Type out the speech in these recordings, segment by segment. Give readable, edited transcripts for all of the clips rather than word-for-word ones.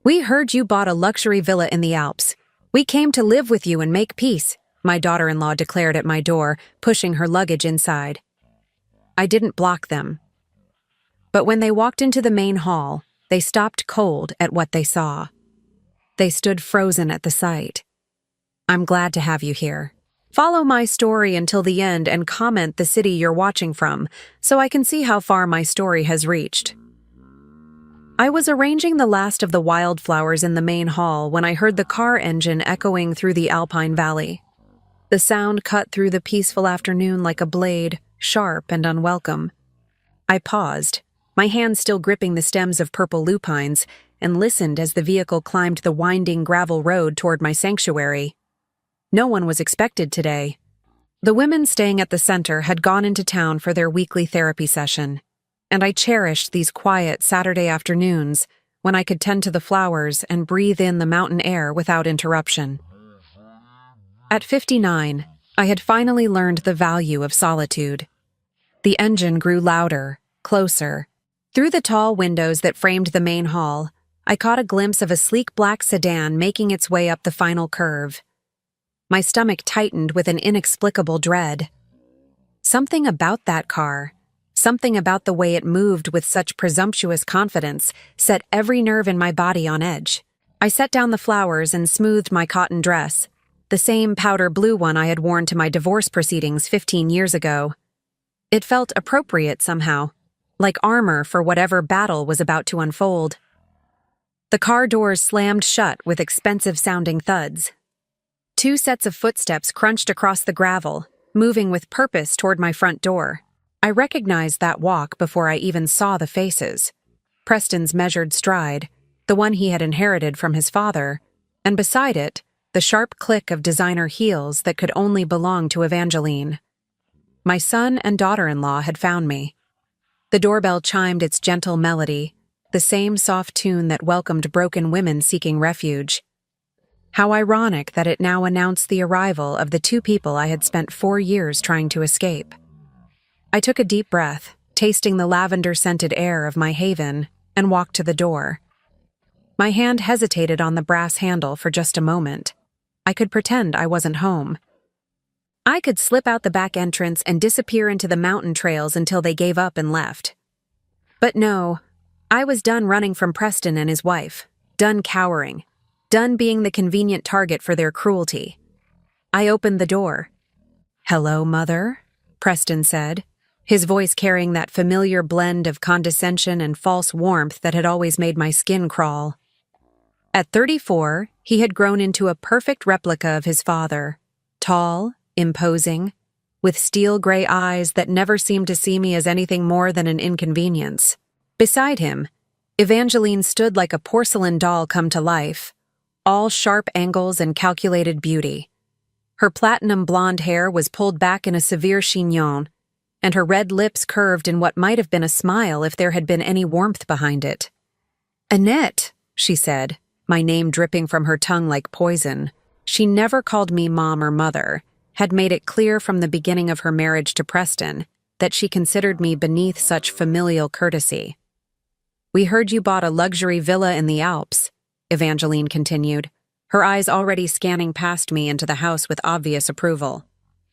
"We heard you bought a luxury villa in the Alps. We came to live with you and make peace," my daughter-in-law declared at my door, pushing her luggage inside. I didn't block them. But when they walked into the main hall, they stopped cold at what they saw. They stood frozen at the sight. "I'm glad to have you here. Follow my story until the end and comment the city you're watching from, so I can see how far my story has reached." I was arranging the last of the wildflowers in the main hall when I heard the car engine echoing through the Alpine Valley. The sound cut through the peaceful afternoon like a blade, sharp and unwelcome. I paused, my hand still gripping the stems of purple lupines, and listened as the vehicle climbed the winding gravel road toward my sanctuary. No one was expected today. The women staying at the center had gone into town for their weekly therapy session, and I cherished these quiet Saturday afternoons when I could tend to the flowers and breathe in the mountain air without interruption. At 59, I had finally learned the value of solitude. The engine grew louder, closer. Through the tall windows that framed the main hall, I caught a glimpse of a sleek black sedan making its way up the final curve. My stomach tightened with an inexplicable dread. Something about that car, something about the way it moved with such presumptuous confidence, set every nerve in my body on edge. I set down the flowers and smoothed my cotton dress, the same powder blue one I had worn to my divorce proceedings 15 years ago. It felt appropriate somehow, like armor for whatever battle was about to unfold. The car doors slammed shut with expensive-sounding thuds. 2 sets of footsteps crunched across the gravel, moving with purpose toward my front door. I recognized that walk before I even saw the faces. Preston's measured stride, the one he had inherited from his father, and beside it, the sharp click of designer heels that could only belong to Evangeline. My son and daughter-in-law had found me. The doorbell chimed its gentle melody, the same soft tune that welcomed broken women seeking refuge. How ironic that it now announced the arrival of the 2 people I had spent 4 years trying to escape. I took a deep breath, tasting the lavender-scented air of my haven, and walked to the door. My hand hesitated on the brass handle for just a moment. I could pretend I wasn't home. I could slip out the back entrance and disappear into the mountain trails until they gave up and left. But no, I was done running from Preston and his wife, done cowering, done being the convenient target for their cruelty. I opened the door. "Hello, Mother," Preston said, his voice carrying that familiar blend of condescension and false warmth that had always made my skin crawl. At 34, he had grown into a perfect replica of his father, tall, imposing, with steel-gray eyes that never seemed to see me as anything more than an inconvenience. Beside him, Evangeline stood like a porcelain doll come to life, all sharp angles and calculated beauty. Her platinum blonde hair was pulled back in a severe chignon, and her red lips curved in what might have been a smile if there had been any warmth behind it. "Annette," she said, my name dripping from her tongue like poison. She never called me mom or mother, had made it clear from the beginning of her marriage to Preston that she considered me beneath such familial courtesy. "We heard you bought a luxury villa in the Alps," Evangeline continued, her eyes already scanning past me into the house with obvious approval.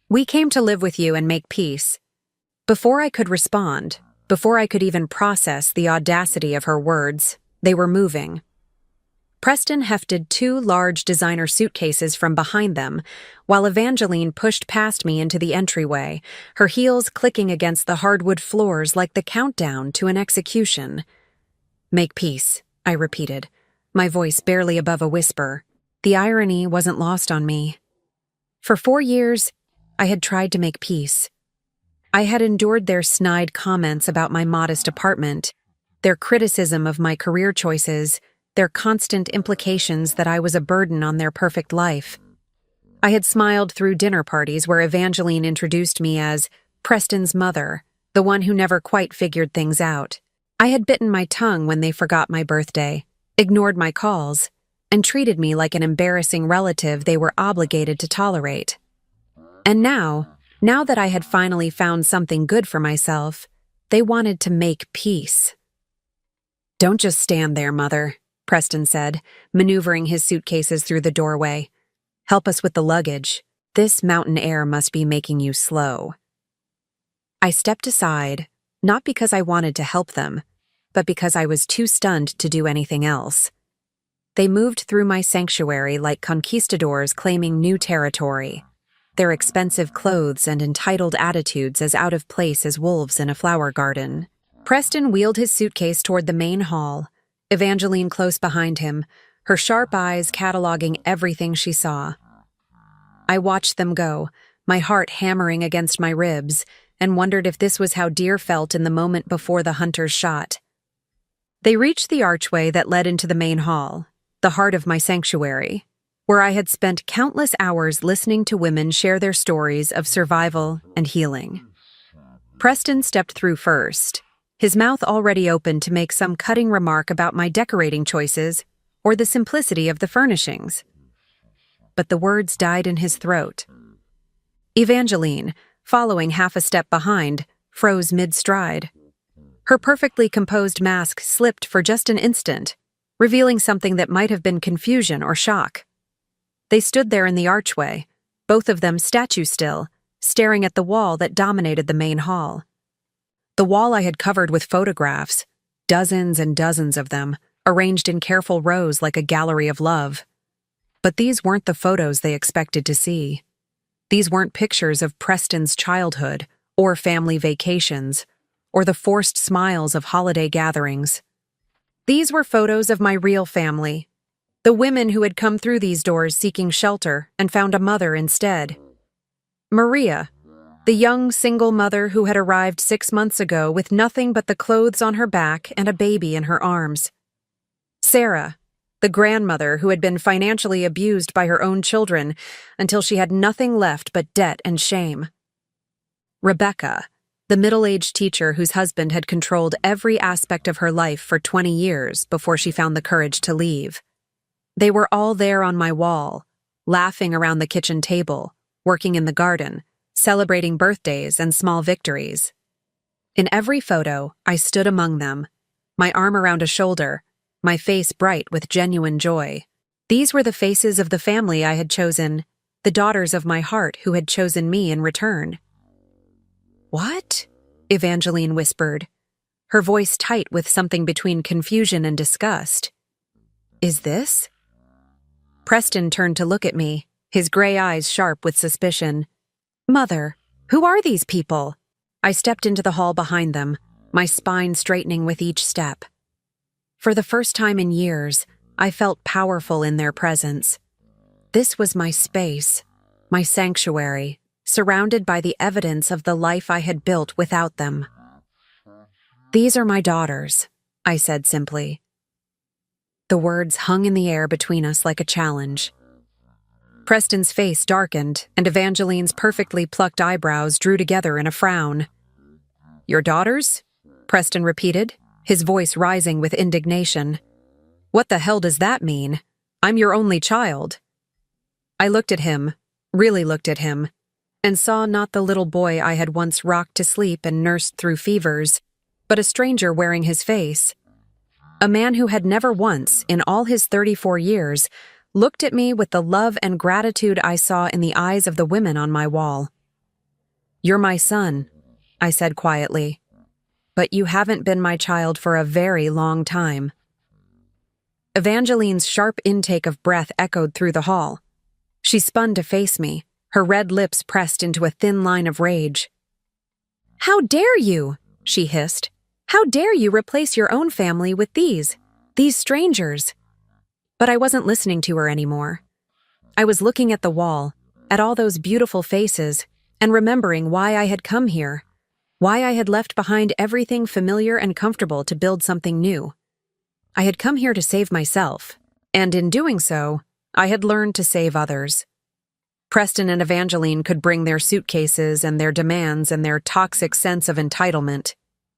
"We came to live with you and make peace." Before I could respond, before I could even process the audacity of her words, they were moving. Preston hefted 2 large designer suitcases from behind them, while Evangeline pushed past me into the entryway, her heels clicking against the hardwood floors like the countdown to an execution. "Make peace," I repeated, my voice barely above a whisper. The irony wasn't lost on me. For 4 years, I had tried to make peace. I had endured their snide comments about my modest apartment, their criticism of my career choices, their constant implications that I was a burden on their perfect life. I had smiled through dinner parties where Evangeline introduced me as Preston's mother, the one who never quite figured things out. I had bitten my tongue when they forgot my birthday, ignored my calls, and treated me like an embarrassing relative they were obligated to tolerate. And now that I had finally found something good for myself, they wanted to make peace. "Don't just stand there, Mother," Preston said, maneuvering his suitcases through the doorway. "Help us with the luggage. This mountain air must be making you slow." I stepped aside, not because I wanted to help them, but because I was too stunned to do anything else. They moved through my sanctuary like conquistadors claiming new territory, their expensive clothes and entitled attitudes as out of place as wolves in a flower garden. Preston wheeled his suitcase toward the main hall, Evangeline close behind him, her sharp eyes cataloging everything she saw. I watched them go, my heart hammering against my ribs, and wondered if this was how deer felt in the moment before the hunter's shot. They reached the archway that led into the main hall, the heart of my sanctuary, where I had spent countless hours listening to women share their stories of survival and healing. Preston stepped through first, his mouth already open to make some cutting remark about my decorating choices or the simplicity of the furnishings. But the words died in his throat. Evangeline, following half a step behind, froze mid-stride. Her perfectly composed mask slipped for just an instant, revealing something that might have been confusion or shock. They stood there in the archway, both of them statue still, staring at the wall that dominated the main hall. The wall I had covered with photographs, dozens and dozens of them, arranged in careful rows like a gallery of love. But these weren't the photos they expected to see. These weren't pictures of Preston's childhood, or family vacations, or the forced smiles of holiday gatherings. These were photos of my real family, the women who had come through these doors seeking shelter and found a mother instead. Maria, the young single mother who had arrived 6 months ago with nothing but the clothes on her back and a baby in her arms. Sarah, the grandmother who had been financially abused by her own children until she had nothing left but debt and shame. Rebecca, the middle-aged teacher whose husband had controlled every aspect of her life for 20 years before she found the courage to leave. They were all there on my wall, laughing around the kitchen table, working in the garden, celebrating birthdays and small victories. In every photo, I stood among them, my arm around a shoulder, my face bright with genuine joy. These were the faces of the family I had chosen, the daughters of my heart who had chosen me in return. "What?" Evangeline whispered, her voice tight with something between confusion and disgust. "Is this?" Preston turned to look at me, his gray eyes sharp with suspicion. "Mother, who are these people?" I stepped into the hall behind them, my spine straightening with each step. For the first time in years, I felt powerful in their presence. This was my space, my sanctuary, surrounded by the evidence of the life I had built without them. "These are my daughters," I said simply. The words hung in the air between us like a challenge. Preston's face darkened, and Evangeline's perfectly plucked eyebrows drew together in a frown. "Your daughters?" Preston repeated, his voice rising with indignation. "What the hell does that mean? I'm your only child." I looked at him, really looked at him, and saw not the little boy I had once rocked to sleep and nursed through fevers, but a stranger wearing his face. A man who had never once, in all his 34 years, looked at me with the love and gratitude I saw in the eyes of the women on my wall. "You're my son," I said quietly, "but you haven't been my child for a very long time." Evangeline's sharp intake of breath echoed through the hall. She spun to face me, her red lips pressed into a thin line of rage. "How dare you?" she hissed. "How dare you replace your own family with these strangers?" But I wasn't listening to her anymore. I was looking at the wall, at all those beautiful faces, and remembering why I had come here, why I had left behind everything familiar and comfortable to build something new. I had come here to save myself, and in doing so, I had learned to save others. Preston and Evangeline could bring their suitcases and their demands and their toxic sense of entitlement.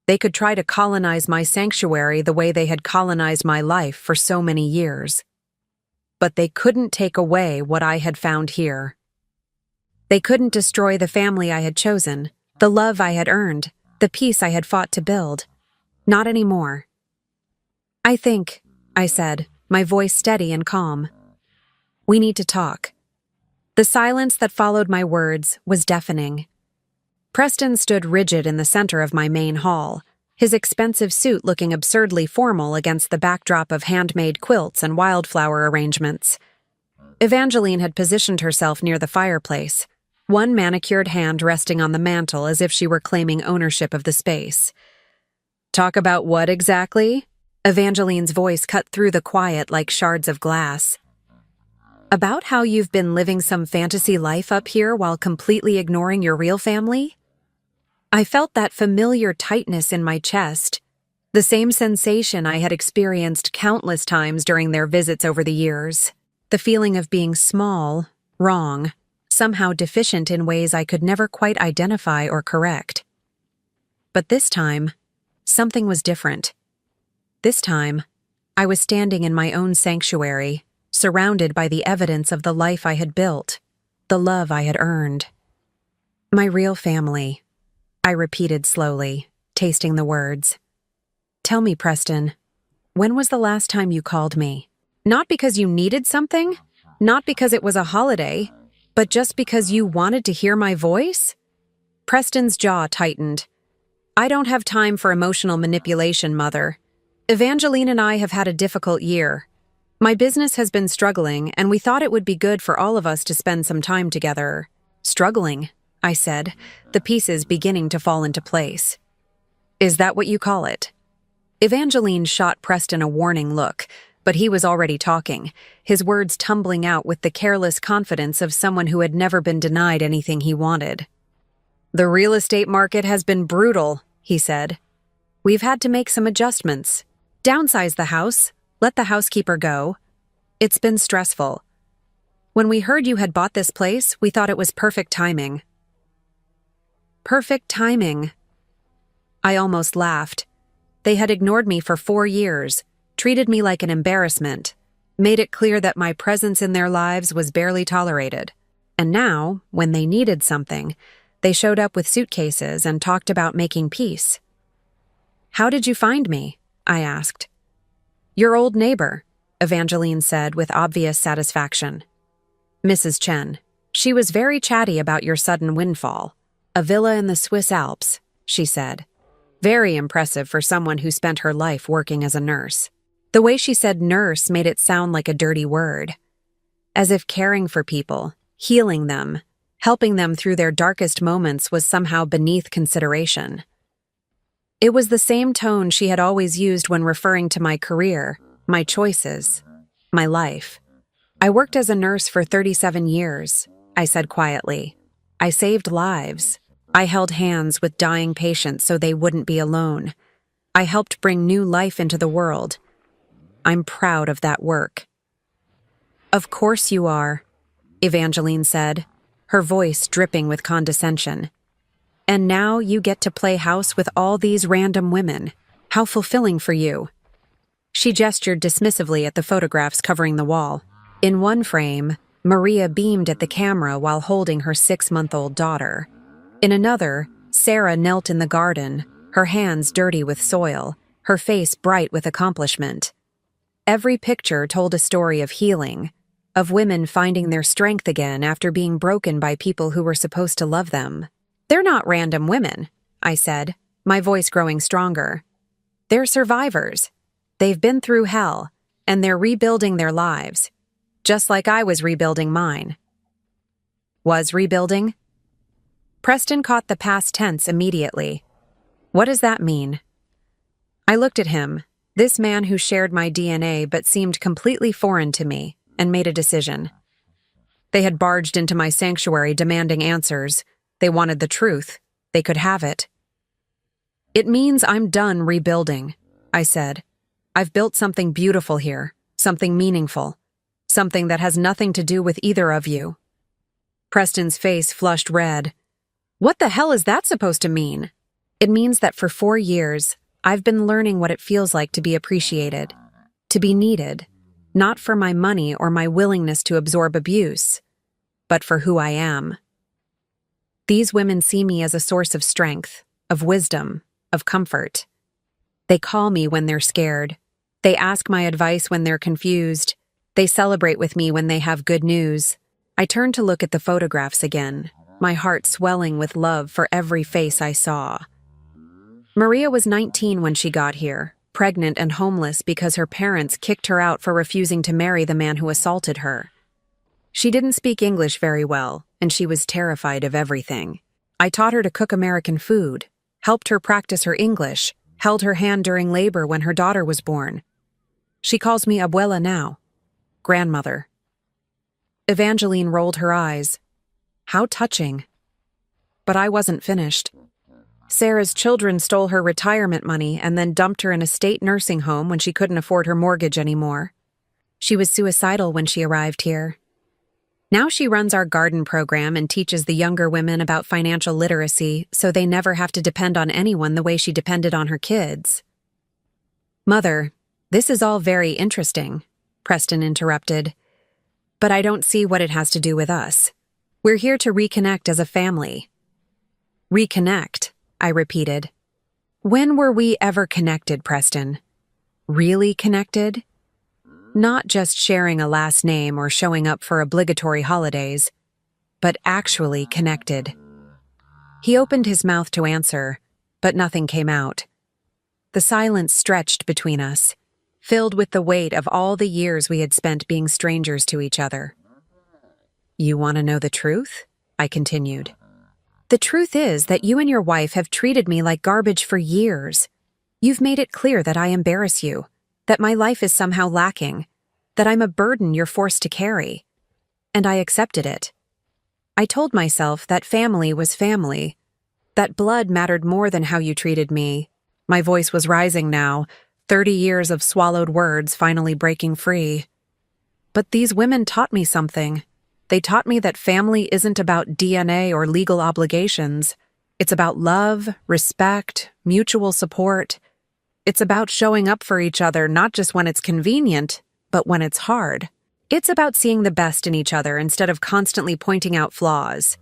They could try to colonize my sanctuary the way they had colonized my life for so many years. But they couldn't take away what I had found here. They couldn't destroy the family I had chosen, the love I had earned, the peace I had fought to build. Not anymore. I think," I said, my voice steady and calm. "We need to talk." The silence that followed my words was deafening. Preston stood rigid in the center of my main hall, his expensive suit looking absurdly formal against the backdrop of handmade quilts and wildflower arrangements. Evangeline had positioned herself near the fireplace, one manicured hand resting on the mantel as if she were claiming ownership of the space. "Talk about what exactly?" Evangeline's voice cut through the quiet like shards of glass. "About how you've been living some fantasy life up here while completely ignoring your real family?" I felt that familiar tightness in my chest, the same sensation I had experienced countless times during their visits over the years. The feeling of being small, wrong, somehow deficient in ways I could never quite identify or correct. But this time, something was different. This time, I was standing in my own sanctuary, surrounded by the evidence of the life I had built, the love I had earned. "My real family," I repeated slowly, tasting the words. "Tell me, Preston, when was the last time you called me? Not because you needed something, not because it was a holiday, but just because you wanted to hear my voice?" Preston's jaw tightened. "I don't have time for emotional manipulation, Mother. Evangeline and I have had a difficult year. My business has been struggling, and we thought it would be good for all of us to spend some time together." "Struggling," I said, the pieces beginning to fall into place. "Is that what you call it?" Evangeline shot Preston a warning look, but he was already talking, his words tumbling out with the careless confidence of someone who had never been denied anything he wanted. "The real estate market has been brutal," he said. "We've had to make some adjustments. Downsize the house, let the housekeeper go. It's been stressful. When we heard you had bought this place, we thought it was perfect timing." Perfect timing. I almost laughed. They had ignored me for 4 years, treated me like an embarrassment, made it clear that my presence in their lives was barely tolerated. And now, when they needed something, they showed up with suitcases and talked about making peace. "How did you find me?" I asked. "Your old neighbor," Evangeline said with obvious satisfaction. "Mrs. Chen. She was very chatty about your sudden windfall. A villa in the Swiss Alps," she said. Very impressive for someone who spent her life working as a nurse. The way she said nurse made it sound like a dirty word. As if caring for people, healing them, helping them through their darkest moments was somehow beneath consideration. It was the same tone she had always used when referring to my career, my choices, my life. "I worked as a nurse for 37 years, I said quietly. "I saved lives. I held hands with dying patients so they wouldn't be alone. I helped bring new life into the world. I'm proud of that work." "Of course you are," Evangeline said, her voice dripping with condescension. "And now you get to play house with all these random women. How fulfilling for you." She gestured dismissively at the photographs covering the wall. In one frame, Maria beamed at the camera while holding her 6-month-old daughter. In another, Sarah knelt in the garden, her hands dirty with soil, her face bright with accomplishment. Every picture told a story of healing, of women finding their strength again after being broken by people who were supposed to love them. "They're not random women," I said, my voice growing stronger. "They're survivors. They've been through hell, and they're rebuilding their lives. Just like I was rebuilding mine." "Was rebuilding?" Preston caught the past tense immediately. "What does that mean?" I looked at him, this man who shared my DNA but seemed completely foreign to me, and made a decision. They had barged into my sanctuary demanding answers. They wanted the truth. They could have it. "It means I'm done rebuilding," I said. "I've built something beautiful here, something meaningful. Something that has nothing to do with either of you." Preston's face flushed red. "What the hell is that supposed to mean?" "It means that for 4 years, I've been learning what it feels like to be appreciated, to be needed, not for my money or my willingness to absorb abuse, but for who I am. These women see me as a source of strength, of wisdom, of comfort. They call me when they're scared, They ask my advice when they're confused. They celebrate with me when they have good news. I turned to look at the photographs again, my heart swelling with love for every face I saw. Maria was 19 when she got here, pregnant and homeless because her parents kicked her out for refusing to marry the man who assaulted her. She didn't speak English very well, and she was terrified of everything. I taught her to cook American food, helped her practice her English, held her hand during labor when her daughter was born. She calls me abuela now, grandmother. Evangeline rolled her eyes. How touching. But I wasn't finished. Sarah's children stole her retirement money and then dumped her in a state nursing home when she couldn't afford her mortgage anymore. She was suicidal when she arrived here. Now she runs our garden program and teaches the younger women about financial literacy so they never have to depend on anyone the way she depended on her kids. Mother, this is all very interesting, Preston interrupted. But I don't see what it has to do with us. We're here to reconnect as a family. Reconnect, I repeated. When were we ever connected, Preston? Really connected? Not just sharing a last name or showing up for obligatory holidays, but actually connected. He opened his mouth to answer, but nothing came out. The silence stretched between us, filled with the weight of all the years we had spent being strangers to each other. You want to know the truth? I continued. The truth is that you and your wife have treated me like garbage for years. You've made it clear that I embarrass you, that my life is somehow lacking, that I'm a burden you're forced to carry. And I accepted it. I told myself that family was family, that blood mattered more than how you treated me. My voice was rising now, 30 years of swallowed words finally breaking free. But these women taught me something. They taught me that family isn't about DNA or legal obligations. It's about love, respect, mutual support. It's about showing up for each other not just when it's convenient, but when it's hard. It's about seeing the best in each other instead of constantly pointing out flaws.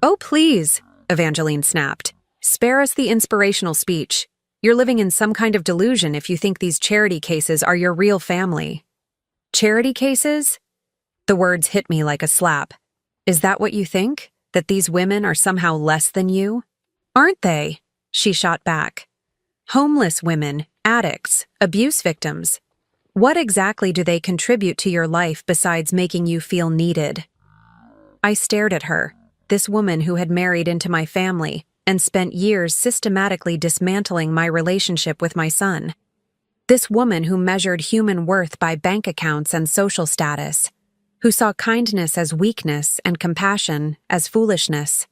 Oh, please, Evangeline snapped. Spare us the inspirational speech. You're living in some kind of delusion if you think these charity cases are your real family. Charity cases? The words hit me like a slap. Is that what you think? That these women are somehow less than you? Aren't they? She shot back. Homeless women, addicts, abuse victims. What exactly do they contribute to your life besides making you feel needed? I stared at her, this woman who had married into my family and spent years systematically dismantling my relationship with my son. This woman who measured human worth by bank accounts and social status, who saw kindness as weakness and compassion as foolishness.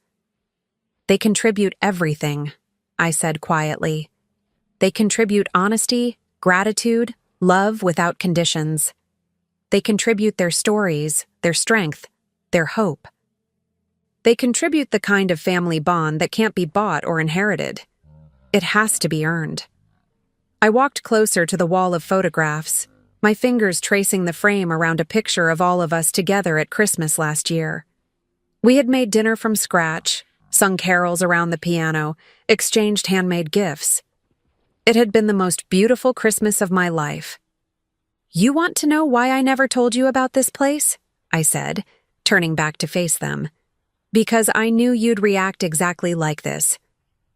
They contribute everything, I said quietly. They contribute honesty, gratitude, love without conditions. They contribute their stories, their strength, their hope. They contribute the kind of family bond that can't be bought or inherited. It has to be earned. I walked closer to the wall of photographs, my fingers tracing the frame around a picture of all of us together at Christmas last year. We had made dinner from scratch, sung carols around the piano, exchanged handmade gifts. It had been the most beautiful Christmas of my life. You want to know why I never told you about this place? I said, turning back to face them. Because I knew you'd react exactly like this.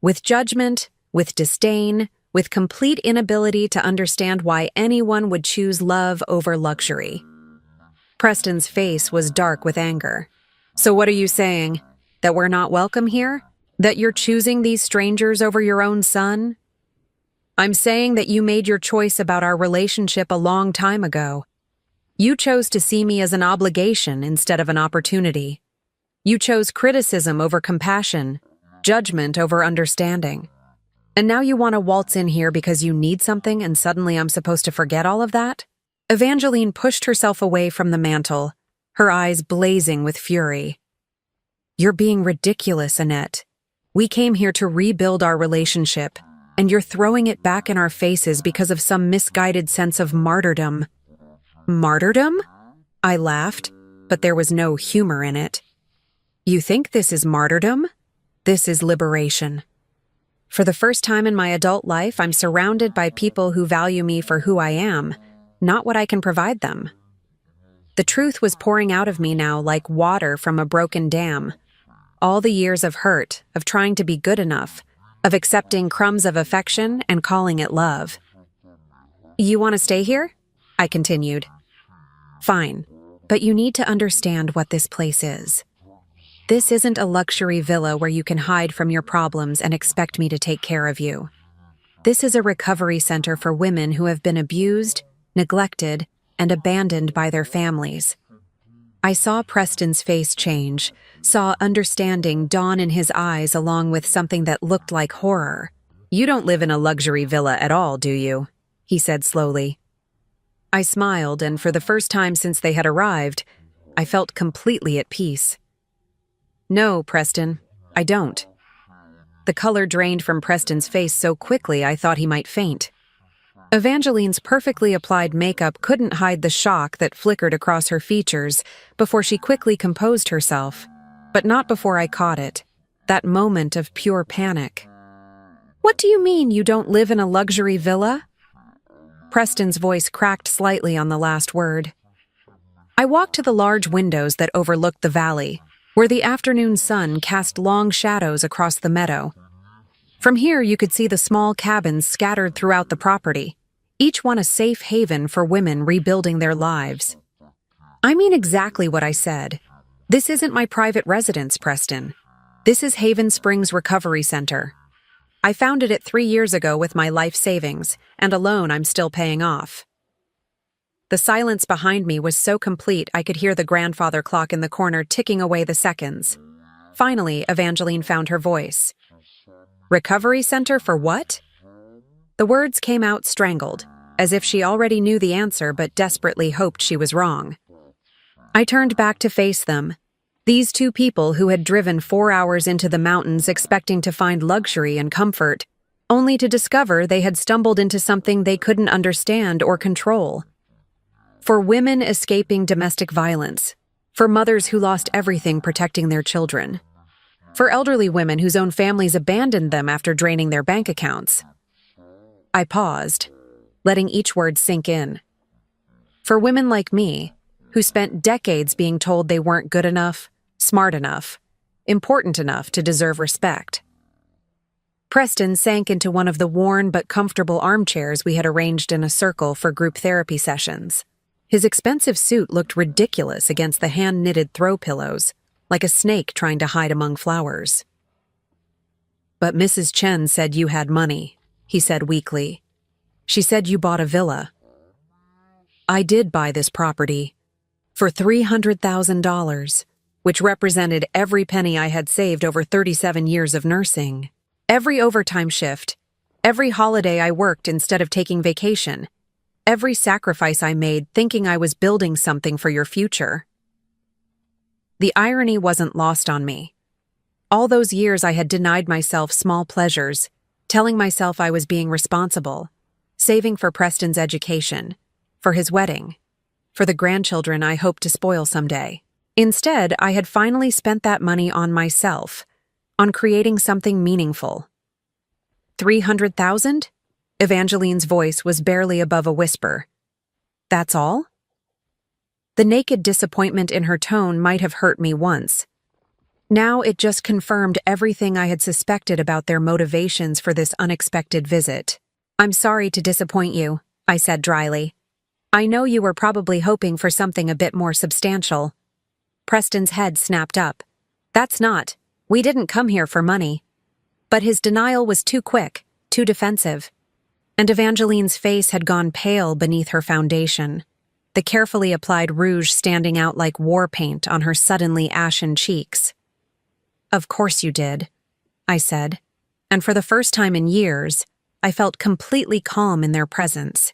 With judgment, with disdain, with complete inability to understand why anyone would choose love over luxury. Preston's face was dark with anger. So what are you saying? That we're not welcome here? That you're choosing these strangers over your own son? I'm saying that you made your choice about our relationship a long time ago. You chose to see me as an obligation instead of an opportunity. You chose criticism over compassion, judgment over understanding. And now you want to waltz in here because you need something and suddenly I'm supposed to forget all of that? Evangeline pushed herself away from the mantel, her eyes blazing with fury. You're being ridiculous, Annette. We came here to rebuild our relationship, and you're throwing it back in our faces because of some misguided sense of martyrdom. Martyrdom? I laughed, but there was no humor in it. You think this is martyrdom? This is liberation. For the first time in my adult life, I'm surrounded by people who value me for who I am, not what I can provide them. The truth was pouring out of me now like water from a broken dam. All the years of hurt, of trying to be good enough, of accepting crumbs of affection and calling it love. You want to stay here? I continued. Fine, but you need to understand what this place is. This isn't a luxury villa where you can hide from your problems and expect me to take care of you. This is a recovery center for women who have been abused, neglected, and abandoned by their families. I saw Preston's face change, saw understanding dawn in his eyes along with something that looked like horror. You don't live in a luxury villa at all, do you? He said slowly. I smiled, and for the first time since they had arrived, I felt completely at peace. No, Preston, I don't. The color drained from Preston's face so quickly I thought he might faint. Evangeline's perfectly applied makeup couldn't hide the shock that flickered across her features before she quickly composed herself, but not before I caught it, that moment of pure panic. What do you mean you don't live in a luxury villa? Preston's voice cracked slightly on the last word. I walked to the large windows that overlooked the valley, where the afternoon sun cast long shadows across the meadow. From here you could see the small cabins scattered throughout the property, each one a safe haven for women rebuilding their lives. I mean exactly what I said. This isn't my private residence, Preston. This is Haven Springs Recovery Center. I founded it 3 years ago with my life savings, and a loan I'm still paying off. The silence behind me was so complete I could hear the grandfather clock in the corner ticking away the seconds. Finally, Evangeline found her voice. Recovery center for what? The words came out strangled, as if she already knew the answer but desperately hoped she was wrong. I turned back to face them. These two people who had driven 4 hours into the mountains expecting to find luxury and comfort, only to discover they had stumbled into something they couldn't understand or control. For women escaping domestic violence, for mothers who lost everything protecting their children, for elderly women whose own families abandoned them after draining their bank accounts. I paused, letting each word sink in. For women like me, who spent decades being told they weren't good enough, smart enough, important enough to deserve respect. Preston sank into one of the worn but comfortable armchairs we had arranged in a circle for group therapy sessions. His expensive suit looked ridiculous against the hand-knitted throw pillows, like a snake trying to hide among flowers. But Mrs. Chen said you had money, he said weakly. She said you bought a villa. I did buy this property for $300,000, which represented every penny I had saved over 37 years of nursing, every overtime shift, every holiday I worked instead of taking vacation, every sacrifice I made thinking I was building something for your future. The irony wasn't lost on me. All those years I had denied myself small pleasures, telling myself I was being responsible, saving for Preston's education, for his wedding, for the grandchildren I hoped to spoil someday. Instead, I had finally spent that money on myself, on creating something meaningful. 300,000? Evangeline's voice was barely above a whisper. That's all? The naked disappointment in her tone might have hurt me once. Now it just confirmed everything I had suspected about their motivations for this unexpected visit. I'm sorry to disappoint you, I said dryly. I know you were probably hoping for something a bit more substantial. Preston's head snapped up. That's not. We didn't come here for money. But his denial was too quick, too defensive. And Evangeline's face had gone pale beneath her foundation, the carefully applied rouge standing out like war paint on her suddenly ashen cheeks. Of course you did, I said, and for the first time in years, I felt completely calm in their presence.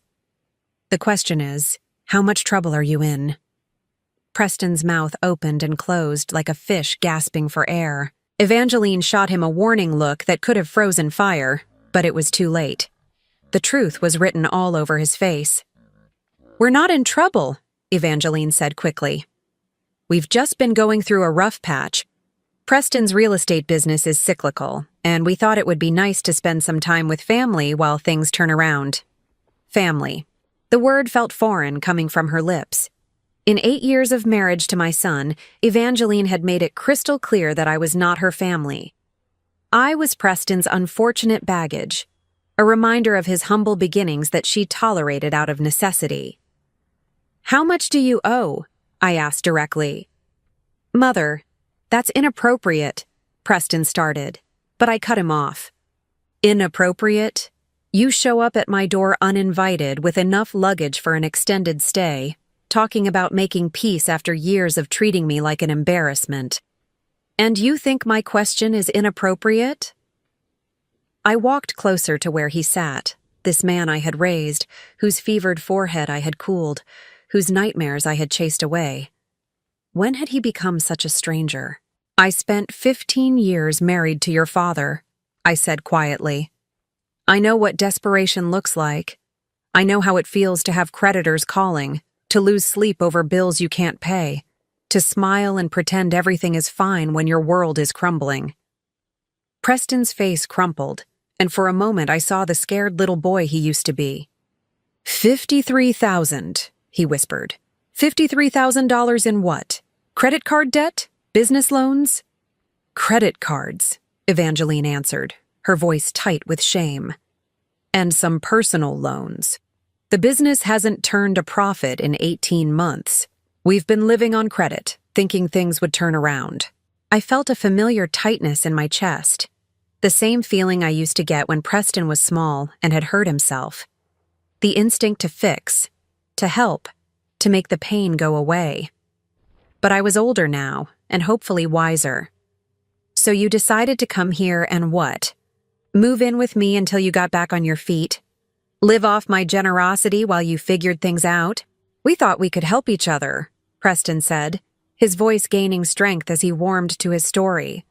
The question is, how much trouble are you in? Preston's mouth opened and closed like a fish gasping for air. Evangeline shot him a warning look that could have frozen fire, but it was too late. The truth was written all over his face. We're not in trouble, Evangeline said quickly. We've just been going through a rough patch. Preston's real estate business is cyclical, and we thought it would be nice to spend some time with family while things turn around. Family. The word felt foreign coming from her lips. In 8 years of marriage to my son, Evangeline had made it crystal clear that I was not her family. I was Preston's unfortunate baggage, a reminder of his humble beginnings that she tolerated out of necessity. "How much do you owe?" I asked directly. "Mother, that's inappropriate," Preston started, but I cut him off. "Inappropriate? You show up at my door uninvited with enough luggage for an extended stay, talking about making peace after years of treating me like an embarrassment. And you think my question is inappropriate?" I walked closer to where he sat, this man I had raised, whose fevered forehead I had cooled, whose nightmares I had chased away. When had he become such a stranger? "I spent 15 years married to your father," I said quietly. "I know what desperation looks like. I know how it feels to have creditors calling, to lose sleep over bills you can't pay, to smile and pretend everything is fine when your world is crumbling." Preston's face crumpled, and for a moment I saw the scared little boy he used to be. $53,000, he whispered. $53,000 in what? Credit card debt? Business loans? "Credit cards," Evangeline answered, her voice tight with shame. "And some personal loans. The business hasn't turned a profit in 18 months. We've been living on credit, thinking things would turn around." I felt a familiar tightness in my chest, the same feeling I used to get when Preston was small and had hurt himself. The instinct to fix, to help, to make the pain go away. But I was older now, and hopefully wiser. "So you decided to come here and what? Move in with me until you got back on your feet? Live off my generosity while you figured things out? We thought we could help each other," Preston said, his voice gaining strength as he warmed to his story.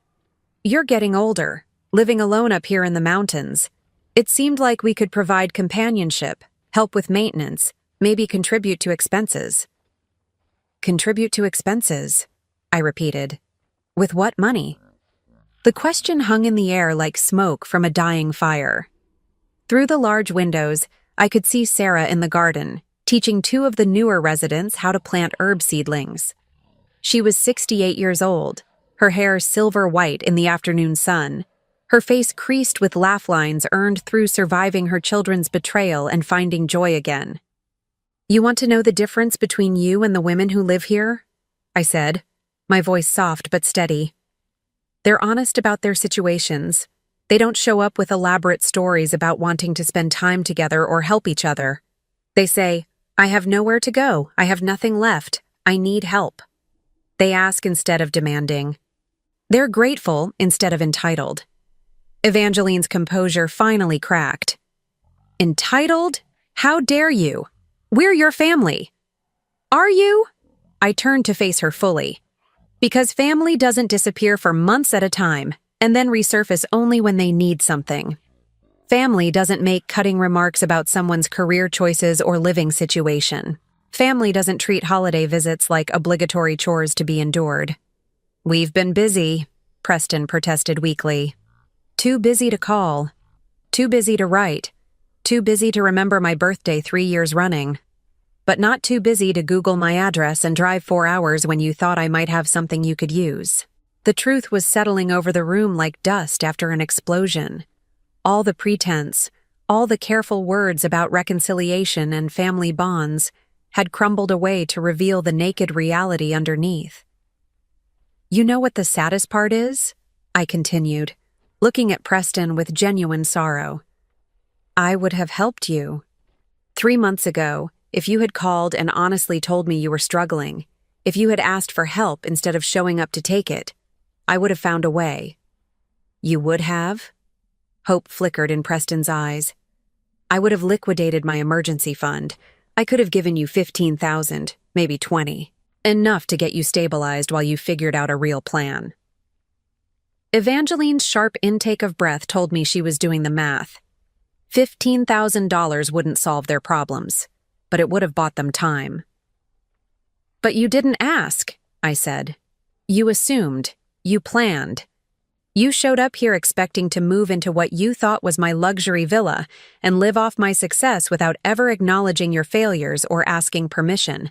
"You're getting older, living alone up here in the mountains. It seemed like we could provide companionship, help with maintenance, maybe contribute to expenses." "Contribute to expenses," I repeated. "With what money?" The question hung in the air like smoke from a dying fire. Through the large windows, I could see Sarah in the garden, teaching 2 of the newer residents how to plant herb seedlings. She was 68 years old, her hair silver white in the afternoon sun, her face creased with laugh lines earned through surviving her children's betrayal and finding joy again. "You want to know the difference between you and the women who live here?" I said, my voice soft but steady. "They're honest about their situations. They don't show up with elaborate stories about wanting to spend time together or help each other. They say, 'I have nowhere to go. I have nothing left. I need help.' They ask instead of demanding. They're grateful instead of entitled." Evangeline's composure finally cracked. "Entitled? How dare you? We're your family." "Are you?" I turned to face her fully. "Because family doesn't disappear for months at a time and then resurface only when they need something. Family doesn't make cutting remarks about someone's career choices or living situation. Family doesn't treat holiday visits like obligatory chores to be endured." "We've been busy," Preston protested weakly. "Too busy to call. Too busy to write. Too busy to remember my birthday 3 years running. But not too busy to Google my address and drive 4 hours when you thought I might have something you could use." The truth was settling over the room like dust after an explosion. All the pretense, all the careful words about reconciliation and family bonds had crumbled away to reveal the naked reality underneath. "You know what the saddest part is?" I continued, looking at Preston with genuine sorrow. "I would have helped you. 3 months ago, if you had called and honestly told me you were struggling, if you had asked for help instead of showing up to take it, I would have found a way." "You would have?" Hope flickered in Preston's eyes. "I would have liquidated my emergency fund. I could have given you 15,000, maybe 20. Enough to get you stabilized while you figured out a real plan." Evangeline's sharp intake of breath told me she was doing the math. $15,000 wouldn't solve their problems, but it would have bought them time. "But you didn't ask," I said. "You assumed. You planned. You showed up here expecting to move into what you thought was my luxury villa and live off my success without ever acknowledging your failures or asking permission.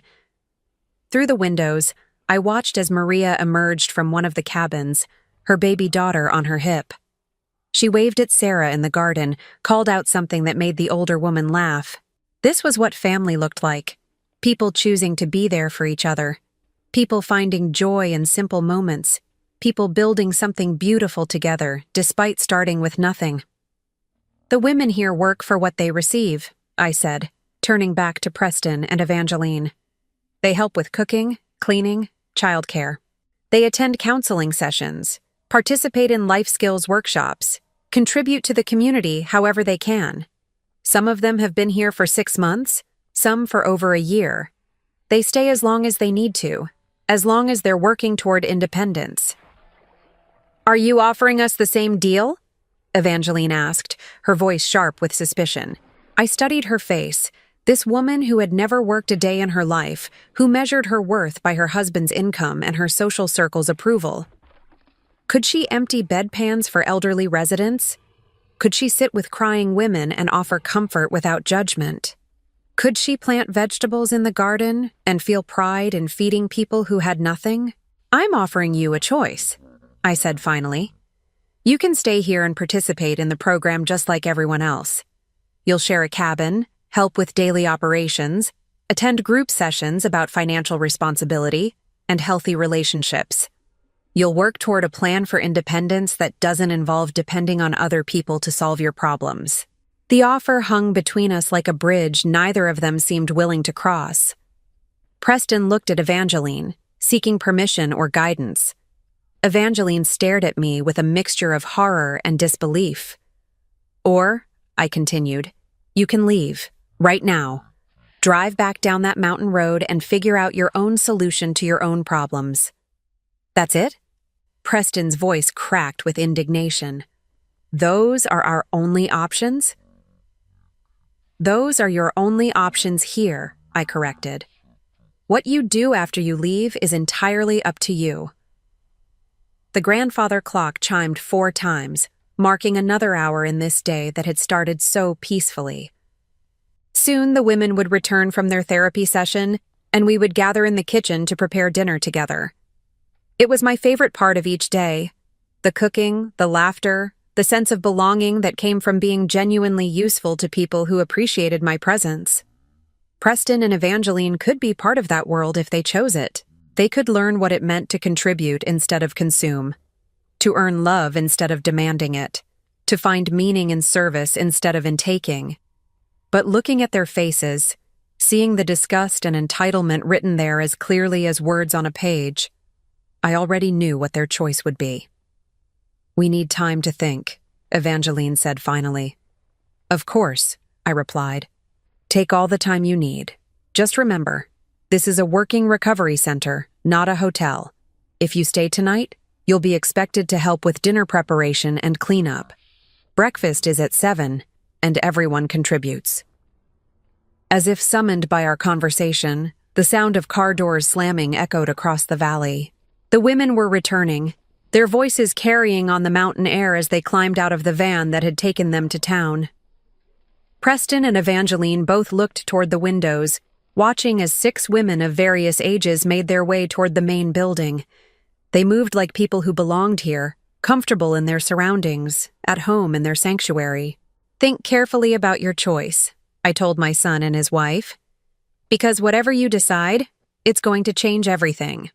Through the windows, I watched as Maria emerged from one of the cabins, her baby daughter on her hip. She waved at Sarah in the garden, called out something that made the older woman laugh. This was what family looked like. People choosing to be there for each other. People finding joy in simple moments. People building something beautiful together, despite starting with nothing. The women here work for what they receive, I said, turning back to Preston and Evangeline. They help with cooking, cleaning, childcare. They attend counseling sessions, participate in life skills workshops, contribute to the community however they can. Some of them have been here for 6 months, some for over a year. They stay as long as they need to, as long as they're working toward independence. Are you offering us the same deal? Evangeline asked, her voice sharp with suspicion. I studied her face, this woman who had never worked a day in her life, who measured her worth by her husband's income and her social circle's approval. Could she empty bedpans for elderly residents? Could she sit with crying women and offer comfort without judgment? Could she plant vegetables in the garden and feel pride in feeding people who had nothing? I'm offering you a choice, I said finally. You can stay here and participate in the program just like everyone else. You'll share a cabin, help with daily operations, attend group sessions about financial responsibility and healthy relationships. You'll work toward a plan for independence that doesn't involve depending on other people to solve your problems. The offer hung between us like a bridge neither of them seemed willing to cross. Preston looked at Evangeline, seeking permission or guidance. Evangeline stared at me with a mixture of horror and disbelief. Or, I continued, you can leave, right now. Drive back down that mountain road and figure out your own solution to your own problems. That's it? Preston's voice cracked with indignation. Those are our only options? Those are your only options here, I corrected. What you do after you leave is entirely up to you. The grandfather clock chimed 4 times, marking another hour in this day that had started so peacefully. Soon the women would return from their therapy session, and we would gather in the kitchen to prepare dinner together. It was my favorite part of each day. The cooking, the laughter, the sense of belonging that came from being genuinely useful to people who appreciated my presence. Preston and Evangeline could be part of that world if they chose it. They could learn what it meant to contribute instead of consume, to earn love instead of demanding it, to find meaning in service instead of in taking. But looking at their faces, seeing the disgust and entitlement written there as clearly as words on a page, I already knew what their choice would be. We need time to think, Evangeline said finally. Of course, I replied. Take all the time you need. Just remember, this is a working recovery center, not a hotel. If you stay tonight, you'll be expected to help with dinner preparation and cleanup. Breakfast is at 7, and everyone contributes. As if summoned by our conversation, the sound of car doors slamming echoed across the valley. The women were returning, their voices carrying on the mountain air as they climbed out of the van that had taken them to town. Preston and Evangeline both looked toward the windows, watching as 6 women of various ages made their way toward the main building. They moved like people who belonged here, comfortable in their surroundings, at home in their sanctuary. Think carefully about your choice, I told my son and his wife. Because whatever you decide, it's going to change everything.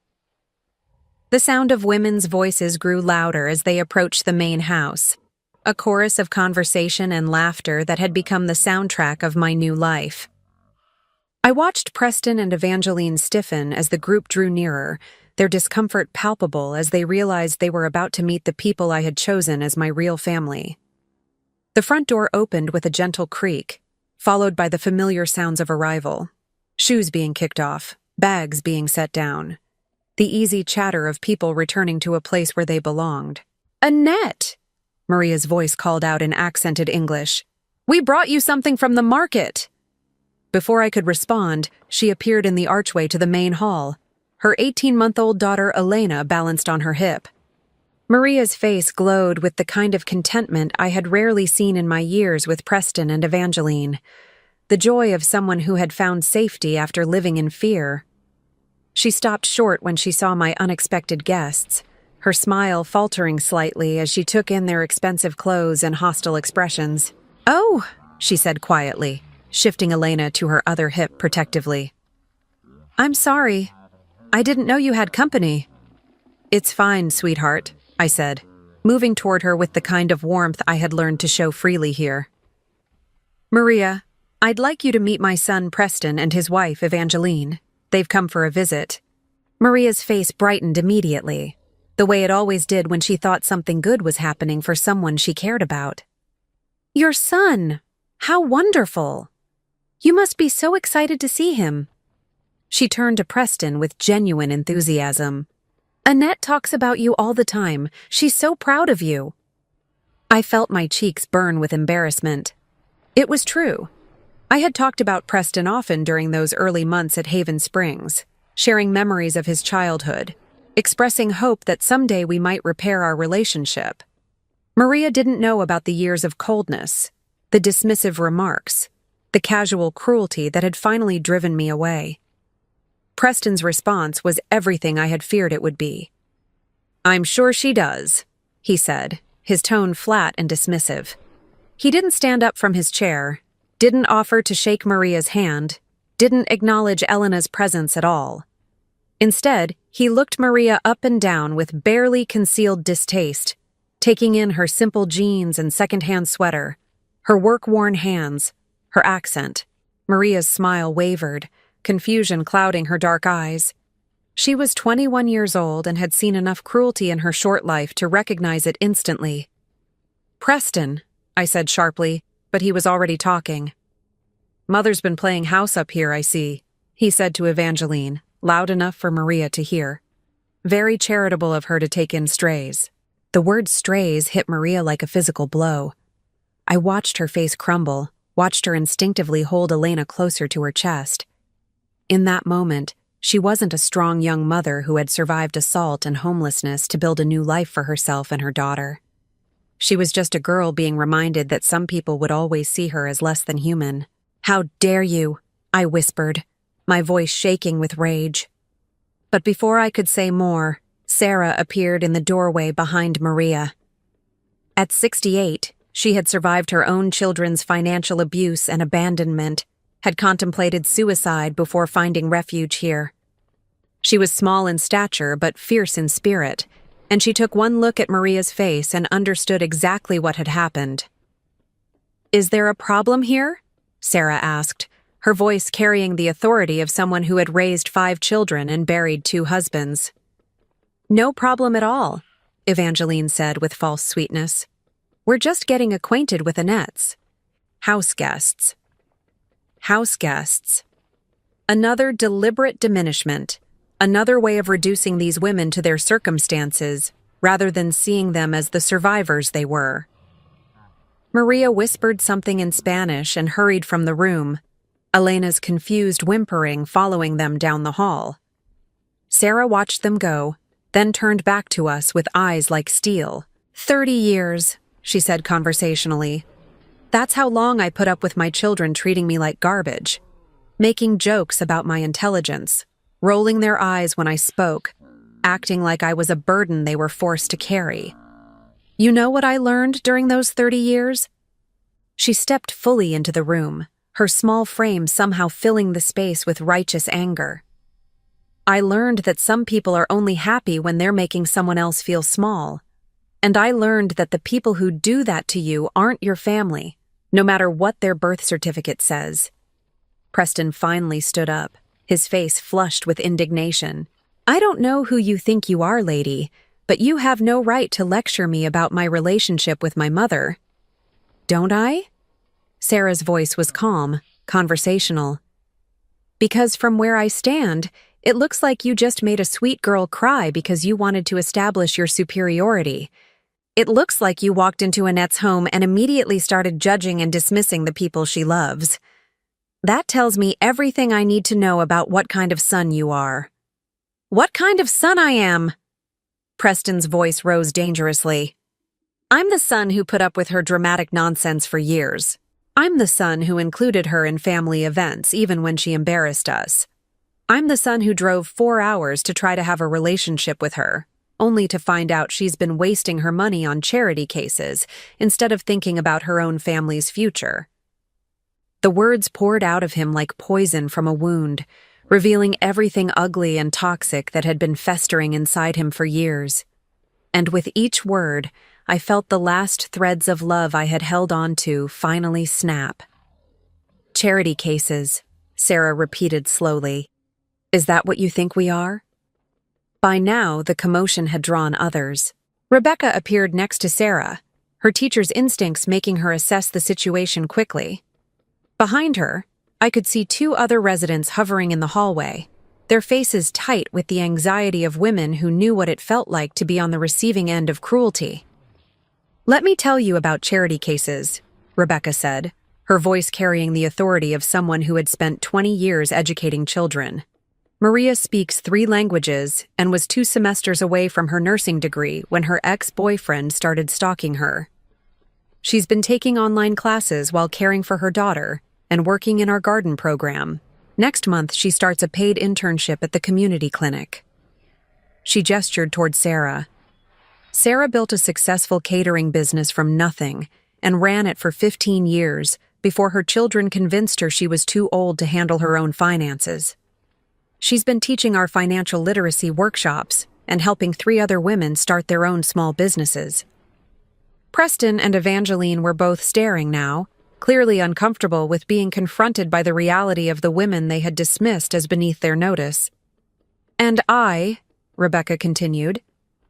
The sound of women's voices grew louder as they approached the main house, a chorus of conversation and laughter that had become the soundtrack of my new life. I watched Preston and Evangeline stiffen as the group drew nearer, their discomfort palpable as they realized they were about to meet the people I had chosen as my real family. The front door opened with a gentle creak, followed by the familiar sounds of arrival. Shoes being kicked off, bags being set down. The easy chatter of people returning to a place where they belonged. "Annette!" Maria's voice called out in accented English. "We brought you something from the market!" Before I could respond, she appeared in the archway to the main hall, her 18-month-old daughter Elena balanced on her hip. Maria's face glowed with the kind of contentment I had rarely seen in my years with Preston and Evangeline, the joy of someone who had found safety after living in fear. She stopped short when she saw my unexpected guests, her smile faltering slightly as she took in their expensive clothes and hostile expressions. "Oh," she said quietly, shifting Elena to her other hip protectively. "I'm sorry. I didn't know you had company." "It's fine, sweetheart," I said, moving toward her with the kind of warmth I had learned to show freely here. "Maria, I'd like you to meet my son Preston and his wife Evangeline. They've come for a visit." Maria's face brightened immediately, the way it always did when she thought something good was happening for someone she cared about. "Your son! How wonderful! You must be so excited to see him." She turned to Preston with genuine enthusiasm. "Annette talks about you all the time. She's so proud of you." I felt my cheeks burn with embarrassment. It was true. I had talked about Preston often during those early months at Haven Springs, sharing memories of his childhood, expressing hope that someday we might repair our relationship. Maria didn't know about the years of coldness, the dismissive remarks, the casual cruelty that had finally driven me away. Preston's response was everything I had feared it would be. "I'm sure she does," he said, his tone flat and dismissive. He didn't stand up from his chair, didn't offer to shake Maria's hand, didn't acknowledge Elena's presence at all. Instead, he looked Maria up and down with barely concealed distaste, taking in her simple jeans and second-hand sweater, her work-worn hands, her accent. Maria's smile wavered, confusion clouding her dark eyes. She was 21 years old and had seen enough cruelty in her short life to recognize it instantly. "Preston," I said sharply, but he was already talking. "Mother's been playing house up here, I see," he said to Evangeline, loud enough for Maria to hear. Very charitable of her to take in strays. The word strays hit Maria like a physical blow. I watched her face crumble, watched her instinctively hold Elena closer to her chest. In that moment, she wasn't a strong young mother who had survived assault and homelessness to build a new life for herself and her daughter. She was just a girl being reminded that some people would always see her as less than human. "How dare you?" I whispered, my voice shaking with rage. But before I could say more, Sarah appeared in the doorway behind Maria. At 68, she had survived her own children's financial abuse and abandonment, had contemplated suicide before finding refuge here. She was small in stature but fierce in spirit, and she took one look at Maria's face and understood exactly what had happened. "Is there a problem here?" Sarah asked, her voice carrying the authority of someone who had raised 5 children and buried 2 husbands. "No problem at all," Evangeline said with false sweetness. "We're just getting acquainted with Annette's house guests." House guests. Another deliberate diminishment, another way of reducing these women to their circumstances, rather than seeing them as the survivors they were. Maria whispered something in Spanish and hurried from the room, Elena's confused whimpering following them down the hall. Sarah watched them go, then turned back to us with eyes like steel. 30 years, she said conversationally. That's how long I put up with my children treating me like garbage, making jokes about my intelligence, rolling their eyes when I spoke, acting like I was a burden they were forced to carry. You know what I learned during those 30 years? She stepped fully into the room, her small frame somehow filling the space with righteous anger. I learned that some people are only happy when they're making someone else feel small. And I learned that the people who do that to you aren't your family, no matter what their birth certificate says. Preston finally stood up, his face flushed with indignation. I don't know who you think you are, lady, but you have no right to lecture me about my relationship with my mother. Don't I? Sarah's voice was calm, conversational. Because from where I stand, it looks like you just made a sweet girl cry because you wanted to establish your superiority. It looks like you walked into Annette's home and immediately started judging and dismissing the people she loves. That tells me everything I need to know about what kind of son you are. What kind of son I am? Preston's voice rose dangerously. I'm the son who put up with her dramatic nonsense for years. I'm the son who included her in family events even when she embarrassed us. I'm the son who drove 4 hours to try to have a relationship with her, only to find out she's been wasting her money on charity cases instead of thinking about her own family's future. The words poured out of him like poison from a wound, revealing everything ugly and toxic that had been festering inside him for years. And with each word, I felt the last threads of love I had held on to finally snap. Charity cases, Sarah repeated slowly. Is that what you think we are? By now, the commotion had drawn others. Rebecca appeared next to Sarah, her teacher's instincts making her assess the situation quickly. Behind her, I could see 2 other residents hovering in the hallway, their faces tight with the anxiety of women who knew what it felt like to be on the receiving end of cruelty. Let me tell you about charity cases, Rebecca said, her voice carrying the authority of someone who had spent 20 years educating children. Maria speaks 3 languages and was 2 semesters away from her nursing degree when her ex-boyfriend started stalking her. She's been taking online classes while caring for her daughter and working in our garden program. Next month, she starts a paid internship at the community clinic. She gestured toward Sarah. Sarah built a successful catering business from nothing and ran it for 15 years before her children convinced her she was too old to handle her own finances. She's been teaching our financial literacy workshops and helping 3 other women start their own small businesses. Preston and Evangeline were both staring now, clearly uncomfortable with being confronted by the reality of the women they had dismissed as beneath their notice. And I, Rebecca continued,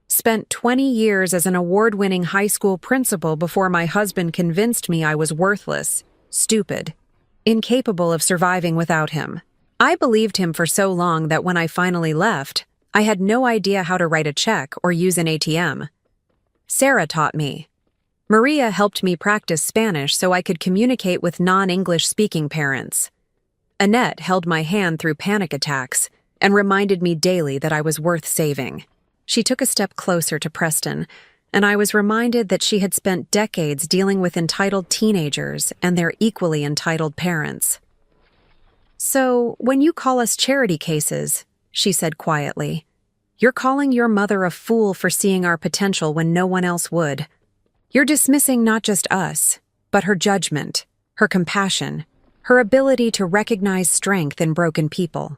spent 20 years as an award-winning high school principal before my husband convinced me I was worthless, stupid, incapable of surviving without him. I believed him for so long that when I finally left, I had no idea how to write a check or use an ATM. Sarah taught me. Maria helped me practice Spanish so I could communicate with non-English speaking parents. Annette held my hand through panic attacks and reminded me daily that I was worth saving. She took a step closer to Preston, and I was reminded that she had spent decades dealing with entitled teenagers and their equally entitled parents. So, when you call us charity cases, she said quietly, you're calling your mother a fool for seeing our potential when no one else would. You're dismissing not just us, but her judgment, her compassion, her ability to recognize strength in broken people.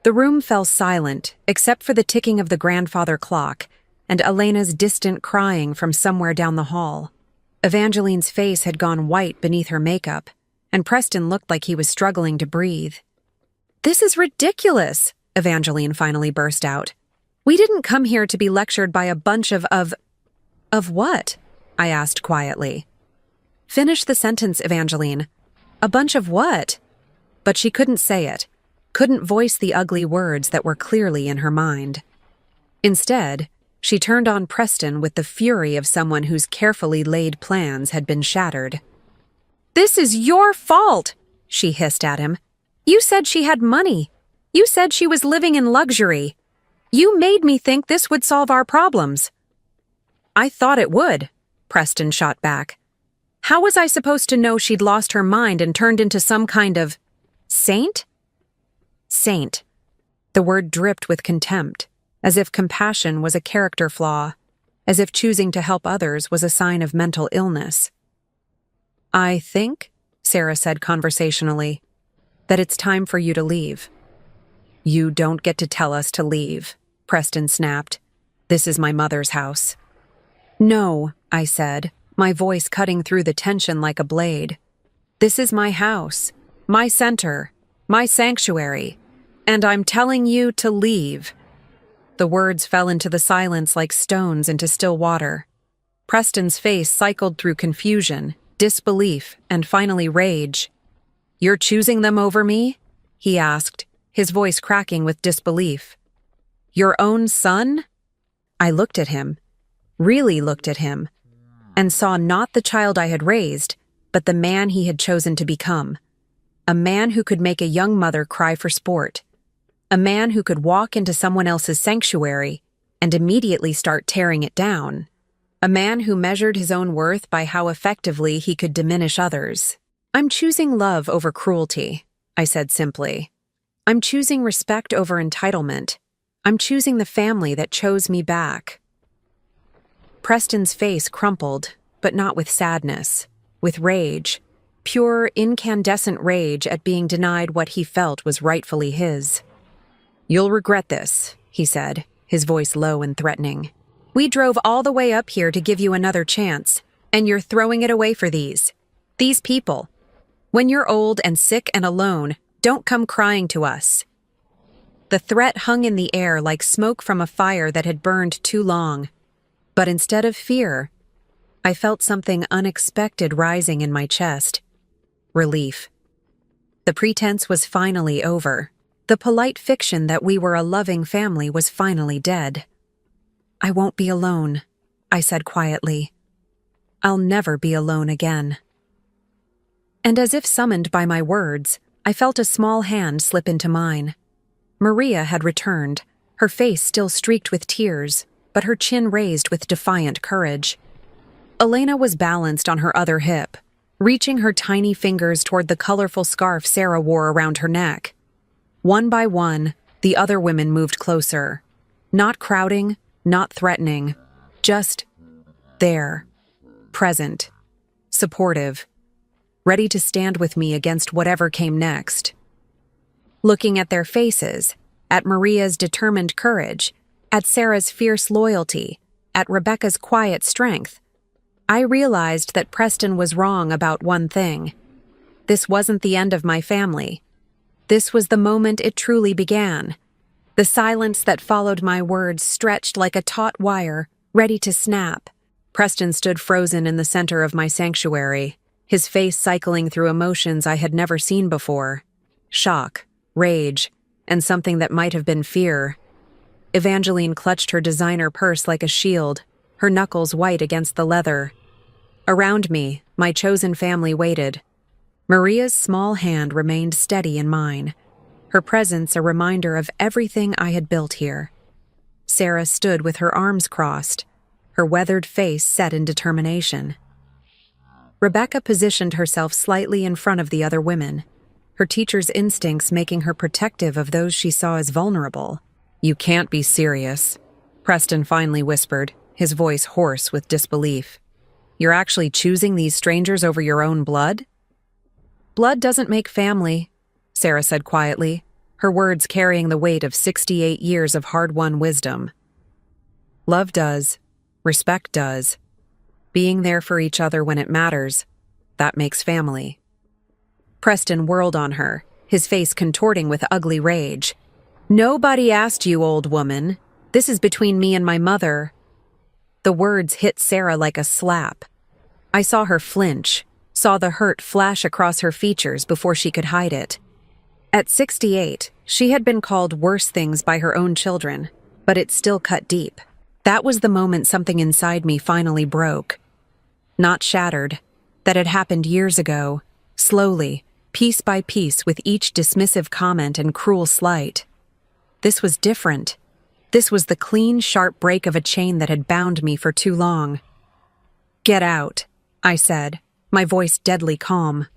The room fell silent, except for the ticking of the grandfather clock and Elena's distant crying from somewhere down the hall. Evangeline's face had gone white beneath her makeup, and Preston looked like he was struggling to breathe. This is ridiculous, Evangeline finally burst out. We didn't come here to be lectured by a bunch of what? I asked quietly. Finish the sentence, Evangeline. A bunch of what? But she couldn't say it, couldn't voice the ugly words that were clearly in her mind. Instead, she turned on Preston with the fury of someone whose carefully laid plans had been shattered. This is your fault, she hissed at him. You said she had money. You said she was living in luxury. You made me think this would solve our problems. I thought it would, Preston shot back. How was I supposed to know she'd lost her mind and turned into some kind of saint? Saint. The word dripped with contempt, as if compassion was a character flaw, as if choosing to help others was a sign of mental illness. I think, Sarah said conversationally, that it's time for you to leave. You don't get to tell us to leave, Preston snapped. This is my mother's house. No, I said, my voice cutting through the tension like a blade. This is my house, my center, my sanctuary, and I'm telling you to leave. The words fell into the silence like stones into still water. Preston's face cycled through confusion, disbelief, and finally rage. You're choosing them over me? He asked, his voice cracking with disbelief. Your own son? I looked at him, really looked at him, and saw not the child I had raised, but the man he had chosen to become. A man who could make a young mother cry for sport. A man who could walk into someone else's sanctuary and immediately start tearing it down. A man who measured his own worth by how effectively he could diminish others. "I'm choosing love over cruelty," I said simply. "I'm choosing respect over entitlement. I'm choosing the family that chose me back." Preston's face crumpled, but not with sadness, with rage, pure, incandescent rage at being denied what he felt was rightfully his. "You'll regret this," he said, his voice low and threatening. "We drove all the way up here to give you another chance, and you're throwing it away for these people. When you're old and sick and alone, don't come crying to us." The threat hung in the air like smoke from a fire that had burned too long. But instead of fear, I felt something unexpected rising in my chest. Relief. The pretense was finally over. The polite fiction that we were a loving family was finally dead. "I won't be alone," I said quietly. "I'll never be alone again." And as if summoned by my words, I felt a small hand slip into mine. Maria had returned, her face still streaked with tears, but her chin raised with defiant courage. Elena was balanced on her other hip, reaching her tiny fingers toward the colorful scarf Sarah wore around her neck. One by one, the other women moved closer, not crowding, not threatening, just there, present, supportive, ready to stand with me against whatever came next. Looking at their faces, at Maria's determined courage, at Sarah's fierce loyalty, at Rebecca's quiet strength, I realized that Preston was wrong about one thing. This wasn't the end of my family. This was the moment it truly began. The silence that followed my words stretched like a taut wire, ready to snap. Preston stood frozen in the center of my sanctuary, his face cycling through emotions I had never seen before. Shock, rage, and something that might have been fear. Evangeline clutched her designer purse like a shield, her knuckles white against the leather. Around me, my chosen family waited. Maria's small hand remained steady in mine, her presence a reminder of everything I had built here. Sarah stood with her arms crossed, her weathered face set in determination. Rebecca positioned herself slightly in front of the other women, her teacher's instincts making her protective of those she saw as vulnerable. "You can't be serious," Preston finally whispered, his voice hoarse with disbelief. "You're actually choosing these strangers over your own blood?" "Blood doesn't make family," Sarah said quietly, her words carrying the weight of 68 years of hard-won wisdom. "Love does. Respect does. Being there for each other when it matters, that makes family." Preston whirled on her, his face contorting with ugly rage. "Nobody asked you, old woman. This is between me and my mother." The words hit Sarah like a slap. I saw her flinch, saw the hurt flash across her features before she could hide it. At 68, she had been called worse things by her own children, but it still cut deep. That was the moment something inside me finally broke. Not shattered. That had happened years ago, slowly, piece by piece with each dismissive comment and cruel slight. This was different. This was the clean, sharp break of a chain that had bound me for too long. "Get out," I said, my voice deadly calm.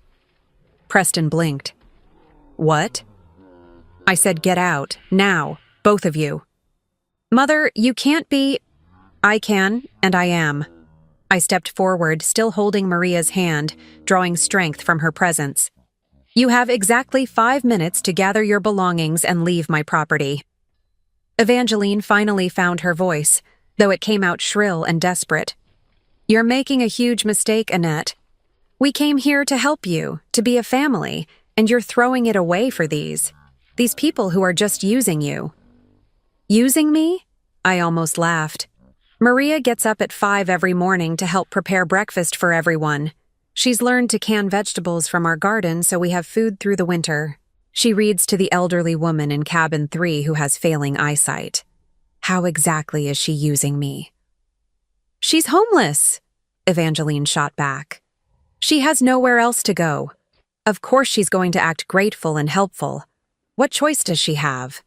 Preston blinked. "What?" I said, "Get out, now, both of you." "Mother, you can't be—" "I can, and I am." I stepped forward, still holding Maria's hand, drawing strength from her presence. "You have exactly 5 minutes to gather your belongings and leave my property." Evangeline finally found her voice, though it came out shrill and desperate. "You're making a huge mistake, Annette. We came here to help you, to be a family, and you're throwing it away for these people who are just using you." "Using me?" I almost laughed. "Maria gets up at 5 every morning to help prepare breakfast for everyone. She's learned to can vegetables from our garden so we have food through the winter. She reads to the elderly woman in cabin 3 who has failing eyesight. How exactly is she using me?" "She's homeless," Evangeline shot back. "She has nowhere else to go. Of course she's going to act grateful and helpful. What choice does she have?"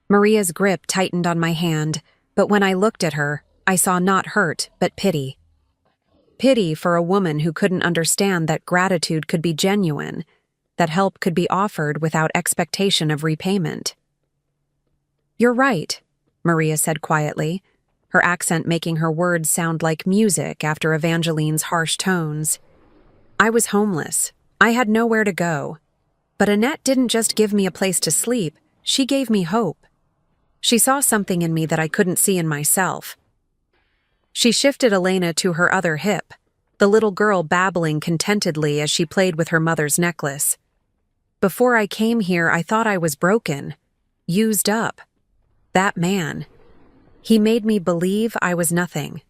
Maria's grip tightened on my hand, But when I looked at her, I saw not hurt, but pity. Pity for a woman who couldn't understand that gratitude could be genuine, that help could be offered without expectation of repayment. "You're right," Maria said quietly, her accent making her words sound like music after Evangeline's harsh tones. "I was homeless. I had nowhere to go. But Annette didn't just give me a place to sleep, she gave me hope. She saw something in me that I couldn't see in myself." She shifted Elena to her other hip, the little girl babbling contentedly as she played with her mother's necklace. "Before I came here, I thought I was broken, used up. That man, he made me believe I was nothing.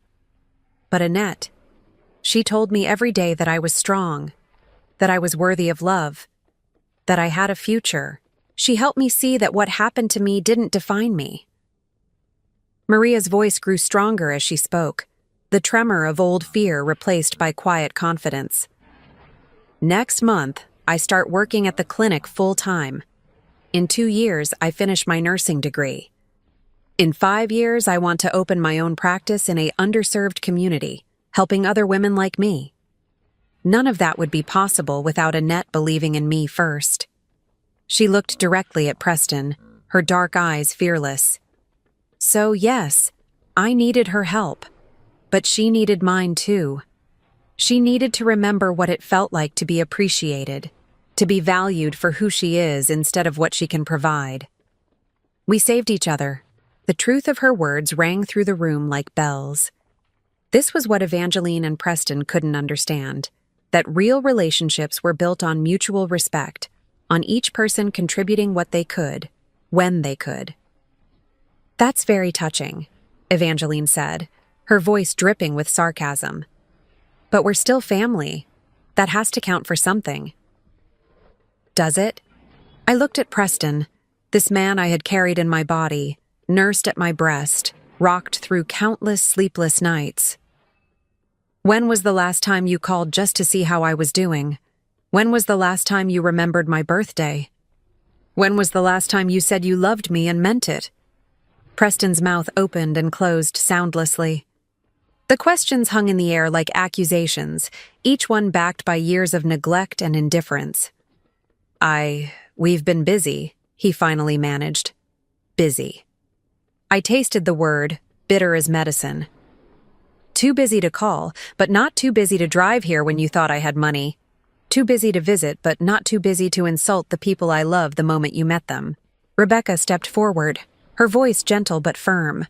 But Annette, she told me every day that I was strong, that I was worthy of love, that I had a future. She helped me see that what happened to me didn't define me." Maria's voice grew stronger as she spoke, the tremor of old fear replaced by quiet confidence. "Next month, I start working at the clinic full-time. In 2 years, I finish my nursing degree. In 5 years, I want to open my own practice in a underserved community, helping other women like me. None of that would be possible without Annette believing in me first." She looked directly at Preston, her dark eyes fearless. "So yes, I needed her help, but she needed mine too. She needed to remember what it felt like to be appreciated, to be valued for who she is instead of what she can provide. We saved each other." The truth of her words rang through the room like bells. This was what Evangeline and Preston couldn't understand, that real relationships were built on mutual respect, on each person contributing what they could, when they could. "That's very touching," Evangeline said, her voice dripping with sarcasm. "But we're still family. That has to count for something." "Does it?" I looked at Preston, this man I had carried in my body, nursed at my breast, rocked through countless sleepless nights. "When was the last time you called just to see how I was doing? When was the last time you remembered my birthday? When was the last time you said you loved me and meant it?" Preston's mouth opened and closed soundlessly. The questions hung in the air like accusations, each one backed by years of neglect and indifference. We've been busy," he finally managed. "Busy." I tasted the word, bitter as medicine. "Too busy to call, but not too busy to drive here when you thought I had money. Too busy to visit, but not too busy to insult the people I love the moment you met them." Rebecca stepped forward, her voice gentle but firm.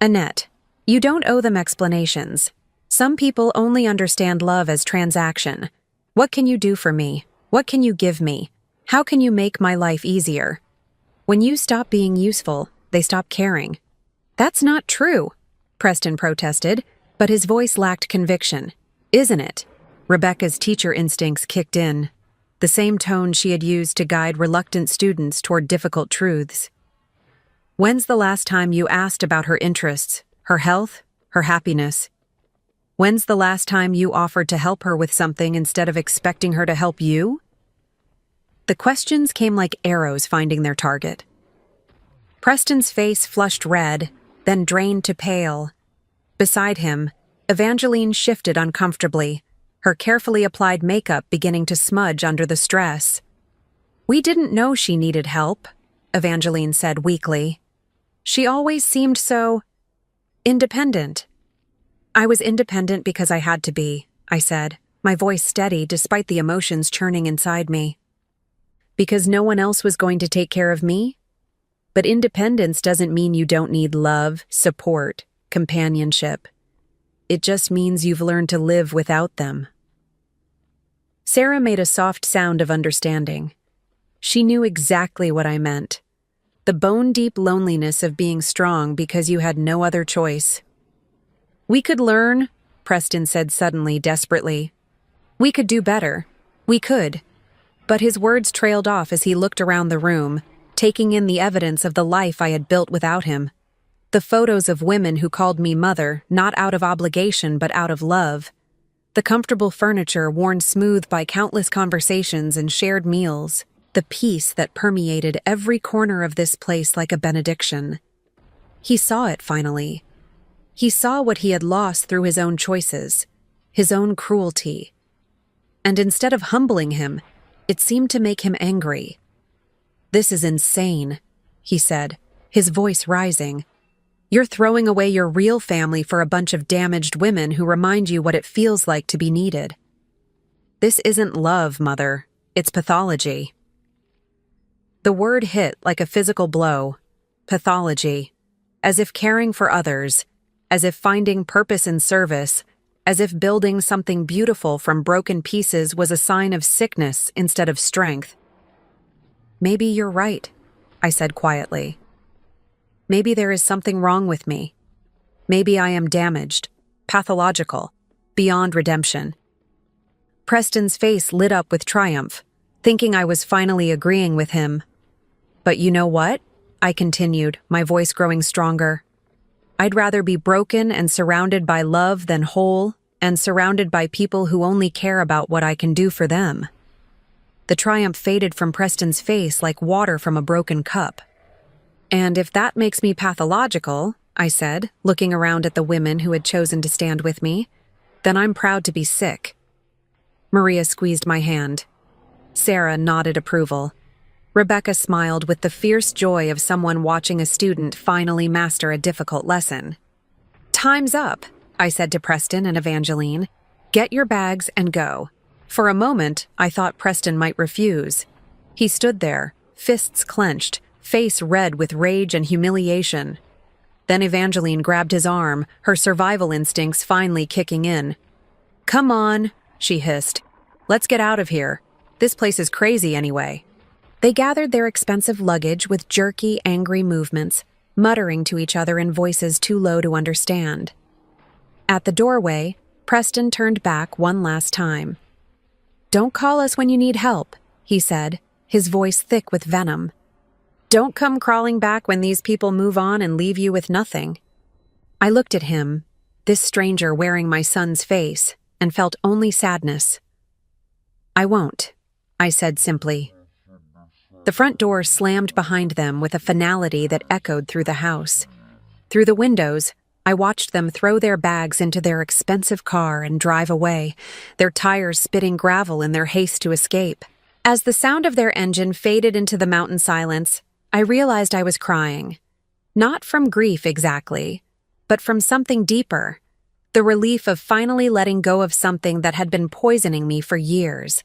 "Annette, you don't owe them explanations. Some people only understand love as transaction. What can you do for me? What can you give me? How can you make my life easier? When you stop being useful, they stop caring." "That's not true," Preston protested, but his voice lacked conviction. "Isn't it?" Rebecca's teacher instincts kicked in, the same tone she had used to guide reluctant students toward difficult truths. "When's the last time you asked about her interests, her health, her happiness? When's the last time you offered to help her with something instead of expecting her to help you?" The questions came like arrows finding their target. Preston's face flushed red, then drained to pale. Beside him, Evangeline shifted uncomfortably, her carefully applied makeup beginning to smudge under the stress. "We didn't know she needed help," Evangeline said weakly. "She always seemed so independent." "I was independent because I had to be," I said, my voice steady despite the emotions churning inside me. "Because no one else was going to take care of me? But independence doesn't mean you don't need love, support, companionship. It just means you've learned to live without them." Sarah made a soft sound of understanding. She knew exactly what I meant. The bone-deep loneliness of being strong because you had no other choice. "We could learn," Preston said suddenly, desperately. "We could do better. We could." But his words trailed off as he looked around the room, taking in the evidence of the life I had built without him. The photos of women who called me mother, not out of obligation but out of love. The comfortable furniture worn smooth by countless conversations and shared meals. The peace that permeated every corner of this place like a benediction. He saw it finally. He saw what he had lost through his own choices, his own cruelty. And instead of humbling him, it seemed to make him angry. "This is insane," he said, his voice rising. "You're throwing away your real family for a bunch of damaged women who remind you what it feels like to be needed. This isn't love, Mother. It's pathology." The word hit like a physical blow. Pathology. As if caring for others, as if finding purpose in service, as if building something beautiful from broken pieces was a sign of sickness instead of strength. "Maybe you're right," I said quietly. "Maybe there is something wrong with me. Maybe I am damaged, pathological, beyond redemption." Preston's face lit up with triumph, thinking I was finally agreeing with him. "But you know what?" I continued, my voice growing stronger. "I'd rather be broken and surrounded by love than whole and surrounded by people who only care about what I can do for them." The triumph faded from Preston's face like water from a broken cup. "And if that makes me pathological," I said, looking around at the women who had chosen to stand with me, "then I'm proud to be sick." Maria squeezed my hand. Sarah nodded approval. Rebecca smiled with the fierce joy of someone watching a student finally master a difficult lesson. "Time's up," I said to Preston and Evangeline. "Get your bags and go." For a moment, I thought Preston might refuse. He stood there, fists clenched, face red with rage and humiliation. Then Evangeline grabbed his arm, her survival instincts finally kicking in. "Come on," she hissed. "Let's get out of here. This place is crazy anyway." They gathered their expensive luggage with jerky, angry movements, muttering to each other in voices too low to understand. At the doorway, Preston turned back one last time. "Don't call us when you need help," he said, his voice thick with venom. "Don't come crawling back when these people move on and leave you with nothing." I looked at him, this stranger wearing my son's face, and felt only sadness. "I won't," I said simply. The front door slammed behind them with a finality that echoed through the house. Through the windows, I watched them throw their bags into their expensive car and drive away, their tires spitting gravel in their haste to escape. As the sound of their engine faded into the mountain silence, I realized I was crying. Not from grief exactly, but from something deeper. The relief of finally letting go of something that had been poisoning me for years.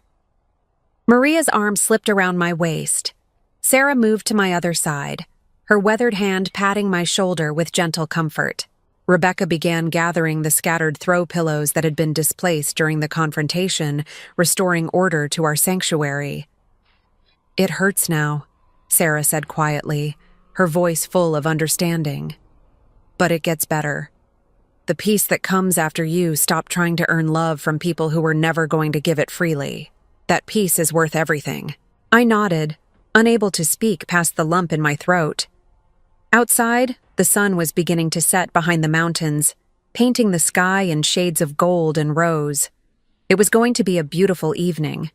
Maria's arm slipped around my waist. Sarah moved to my other side, her weathered hand patting my shoulder with gentle comfort. Rebecca began gathering the scattered throw pillows that had been displaced during the confrontation, restoring order to our sanctuary. "It hurts now," Sarah said quietly, her voice full of understanding. "But it gets better. The peace that comes after you stop trying to earn love from people who were never going to give it freely. That peace is worth everything." I nodded, unable to speak past the lump in my throat. Outside, the sun was beginning to set behind the mountains, painting the sky in shades of gold and rose. It was going to be a beautiful evening.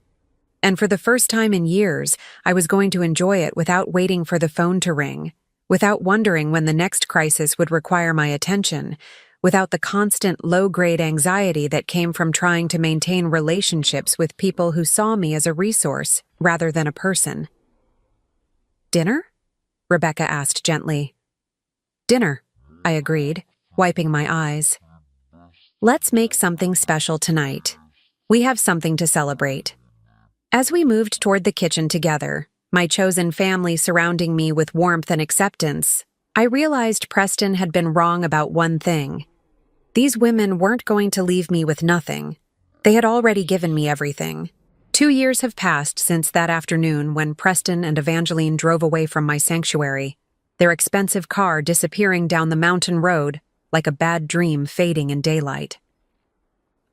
And for the first time in years, I was going to enjoy it without waiting for the phone to ring, without wondering when the next crisis would require my attention, without the constant low-grade anxiety that came from trying to maintain relationships with people who saw me as a resource rather than a person. "Dinner?" Rebecca asked gently. "Dinner," I agreed, wiping my eyes. "Let's make something special tonight. We have something to celebrate." As we moved toward the kitchen together, my chosen family surrounding me with warmth and acceptance, I realized Preston had been wrong about one thing. These women weren't going to leave me with nothing. They had already given me everything. 2 years have passed since that afternoon when Preston and Evangeline drove away from my sanctuary, their expensive car disappearing down the mountain road like a bad dream fading in daylight.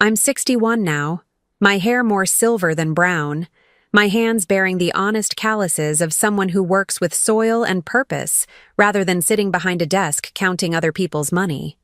I'm 61 now, my hair more silver than brown, my hands bearing the honest calluses of someone who works with soil and purpose rather than sitting behind a desk counting other people's money.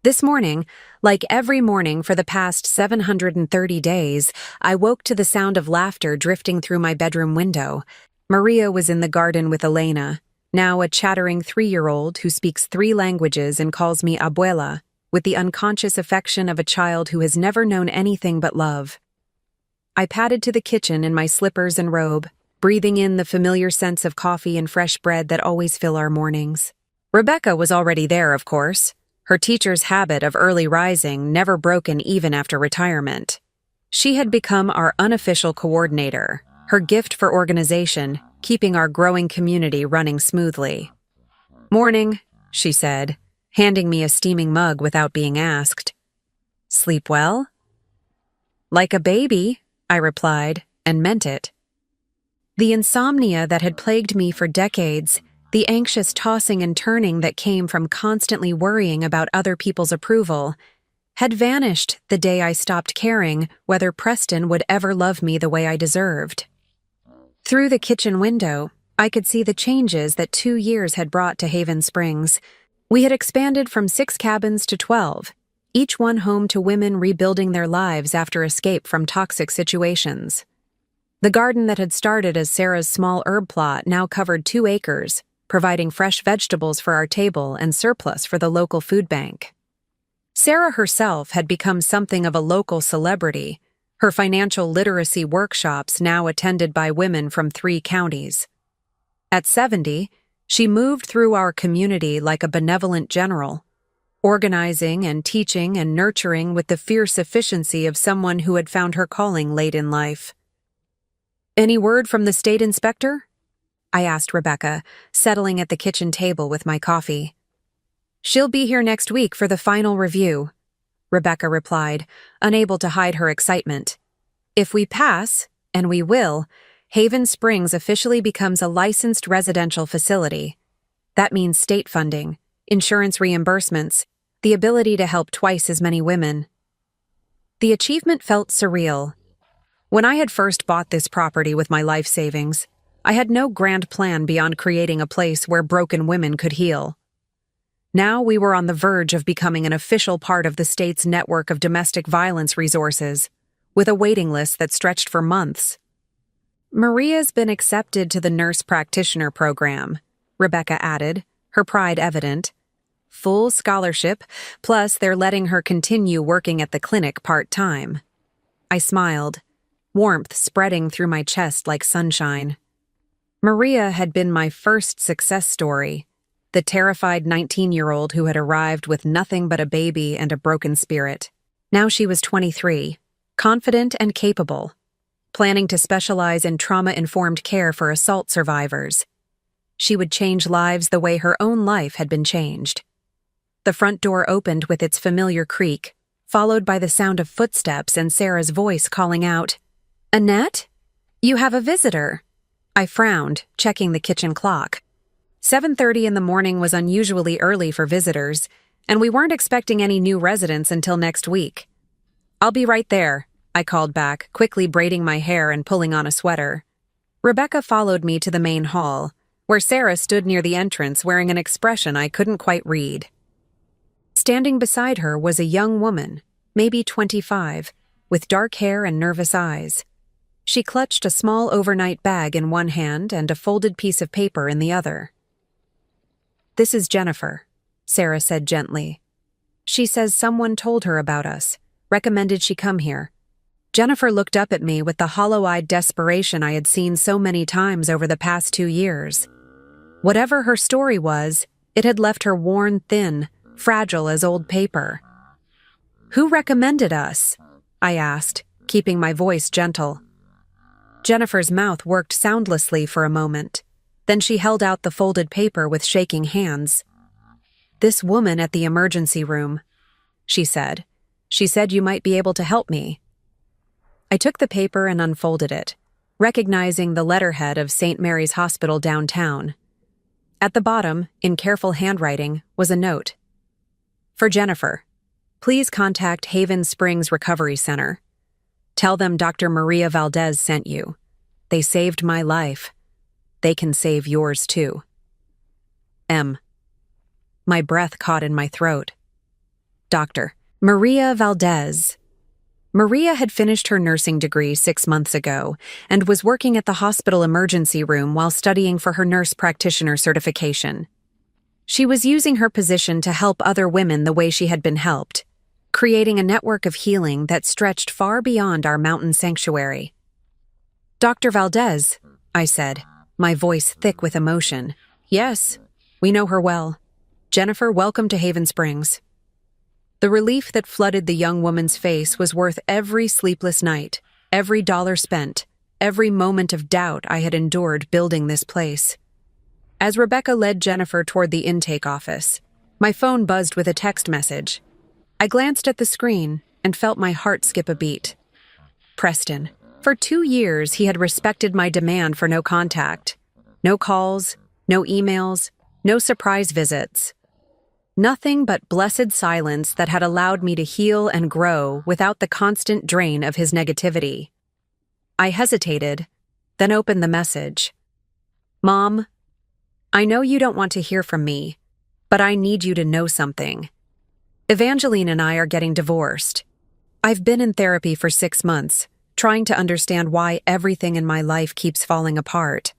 This morning, like every morning for the past 730 days, I woke to the sound of laughter drifting through my bedroom window. Maria was in the garden with Elena. now a chattering 3-year-old who speaks 3 languages and calls me abuela, with the unconscious affection of a child who has never known anything but love. I padded to the kitchen in my slippers and robe, breathing in the familiar scents of coffee and fresh bread that always fill our mornings. Rebecca was already there, of course, her teacher's habit of early rising never broken even after retirement. She had become our unofficial coordinator, her gift for organization, keeping our growing community running smoothly. "Morning," she said, handing me a steaming mug without being asked. "Sleep well?" "Like a baby," I replied, and meant it. The insomnia that had plagued me for decades, the anxious tossing and turning that came from constantly worrying about other people's approval, had vanished the day I stopped caring whether Preston would ever love me the way I deserved. Through the kitchen window, I could see the changes that 2 years had brought to Haven Springs. We had expanded from 6 cabins to 12, each one home to women rebuilding their lives after escape from toxic situations. The garden that had started as Sarah's small herb plot now covered 2 acres, providing fresh vegetables for our table and surplus for the local food bank. Sarah herself had become something of a local celebrity, her financial literacy workshops now attended by women from 3 counties. At 70, she moved through our community like a benevolent general, organizing and teaching and nurturing with the fierce efficiency of someone who had found her calling late in life. "Any word from the state inspector?" I asked Rebecca, settling at the kitchen table with my coffee. "She'll be here next week for the final review," Rebecca replied, unable to hide her excitement. "If we pass, and we will, Haven Springs officially becomes a licensed residential facility. That means state funding, insurance reimbursements, the ability to help twice as many women." The achievement felt surreal. When I had first bought this property with my life savings, I had no grand plan beyond creating a place where broken women could heal. Now we were on the verge of becoming an official part of the state's network of domestic violence resources, with a waiting list that stretched for months. "Maria's been accepted to the nurse practitioner program," Rebecca added, her pride evident. "Full scholarship, plus they're letting her continue working at the clinic part-time." I smiled, warmth spreading through my chest like sunshine. Maria had been my first success story, the terrified 19-year-old who had arrived with nothing but a baby and a broken spirit. Now she was 23, confident and capable, planning to specialize in trauma-informed care for assault survivors. She would change lives the way her own life had been changed. The front door opened with its familiar creak, followed by the sound of footsteps and Sarah's voice calling out, "Annette? You have a visitor." I frowned, checking the kitchen clock. 7:30 in the morning was unusually early for visitors, and we weren't expecting any new residents until next week. "I'll be right there," I called back, quickly braiding my hair and pulling on a sweater. Rebecca followed me to the main hall, where Sarah stood near the entrance wearing an expression I couldn't quite read. Standing beside her was a young woman, maybe 25, with dark hair and nervous eyes. She clutched a small overnight bag in one hand and a folded piece of paper in the other. "This is Jennifer," Sarah said gently. "She says someone told her about us, recommended she come here." Jennifer looked up at me with the hollow-eyed desperation I had seen so many times over the past 2 years. Whatever her story was, it had left her worn thin, fragile as old paper. "Who recommended us?" I asked, keeping my voice gentle. Jennifer's mouth worked soundlessly for a moment. Then she held out the folded paper with shaking hands. "This woman at the emergency room," she said. "She said you might be able to help me." I took the paper and unfolded it, recognizing the letterhead of St. Mary's Hospital downtown. At the bottom, in careful handwriting, was a note. "For Jennifer, please contact Haven Springs Recovery Center. Tell them Dr. Maria Valdez sent you. They saved my life. They can save yours too. M." My breath caught in my throat. Dr. Maria Valdez. Maria had finished her nursing degree 6 months ago and was working at the hospital emergency room while studying for her nurse practitioner certification. She was using her position to help other women the way she had been helped, creating a network of healing that stretched far beyond our mountain sanctuary. "Dr. Valdez," I said, my voice thick with emotion. "Yes, we know her well. Jennifer, welcome to Haven Springs." The relief that flooded the young woman's face was worth every sleepless night, every dollar spent, every moment of doubt I had endured building this place. As Rebecca led Jennifer toward the intake office, my phone buzzed with a text message. I glanced at the screen and felt my heart skip a beat. Preston. For 2 years, he had respected my demand for no contact. No calls, no emails, no surprise visits. Nothing but blessed silence that had allowed me to heal and grow without the constant drain of his negativity. I hesitated, then opened the message. "Mom, I know you don't want to hear from me, but I need you to know something. Evangeline and I are getting divorced. I've been in therapy for 6 months, trying to understand why everything in my life keeps falling apart.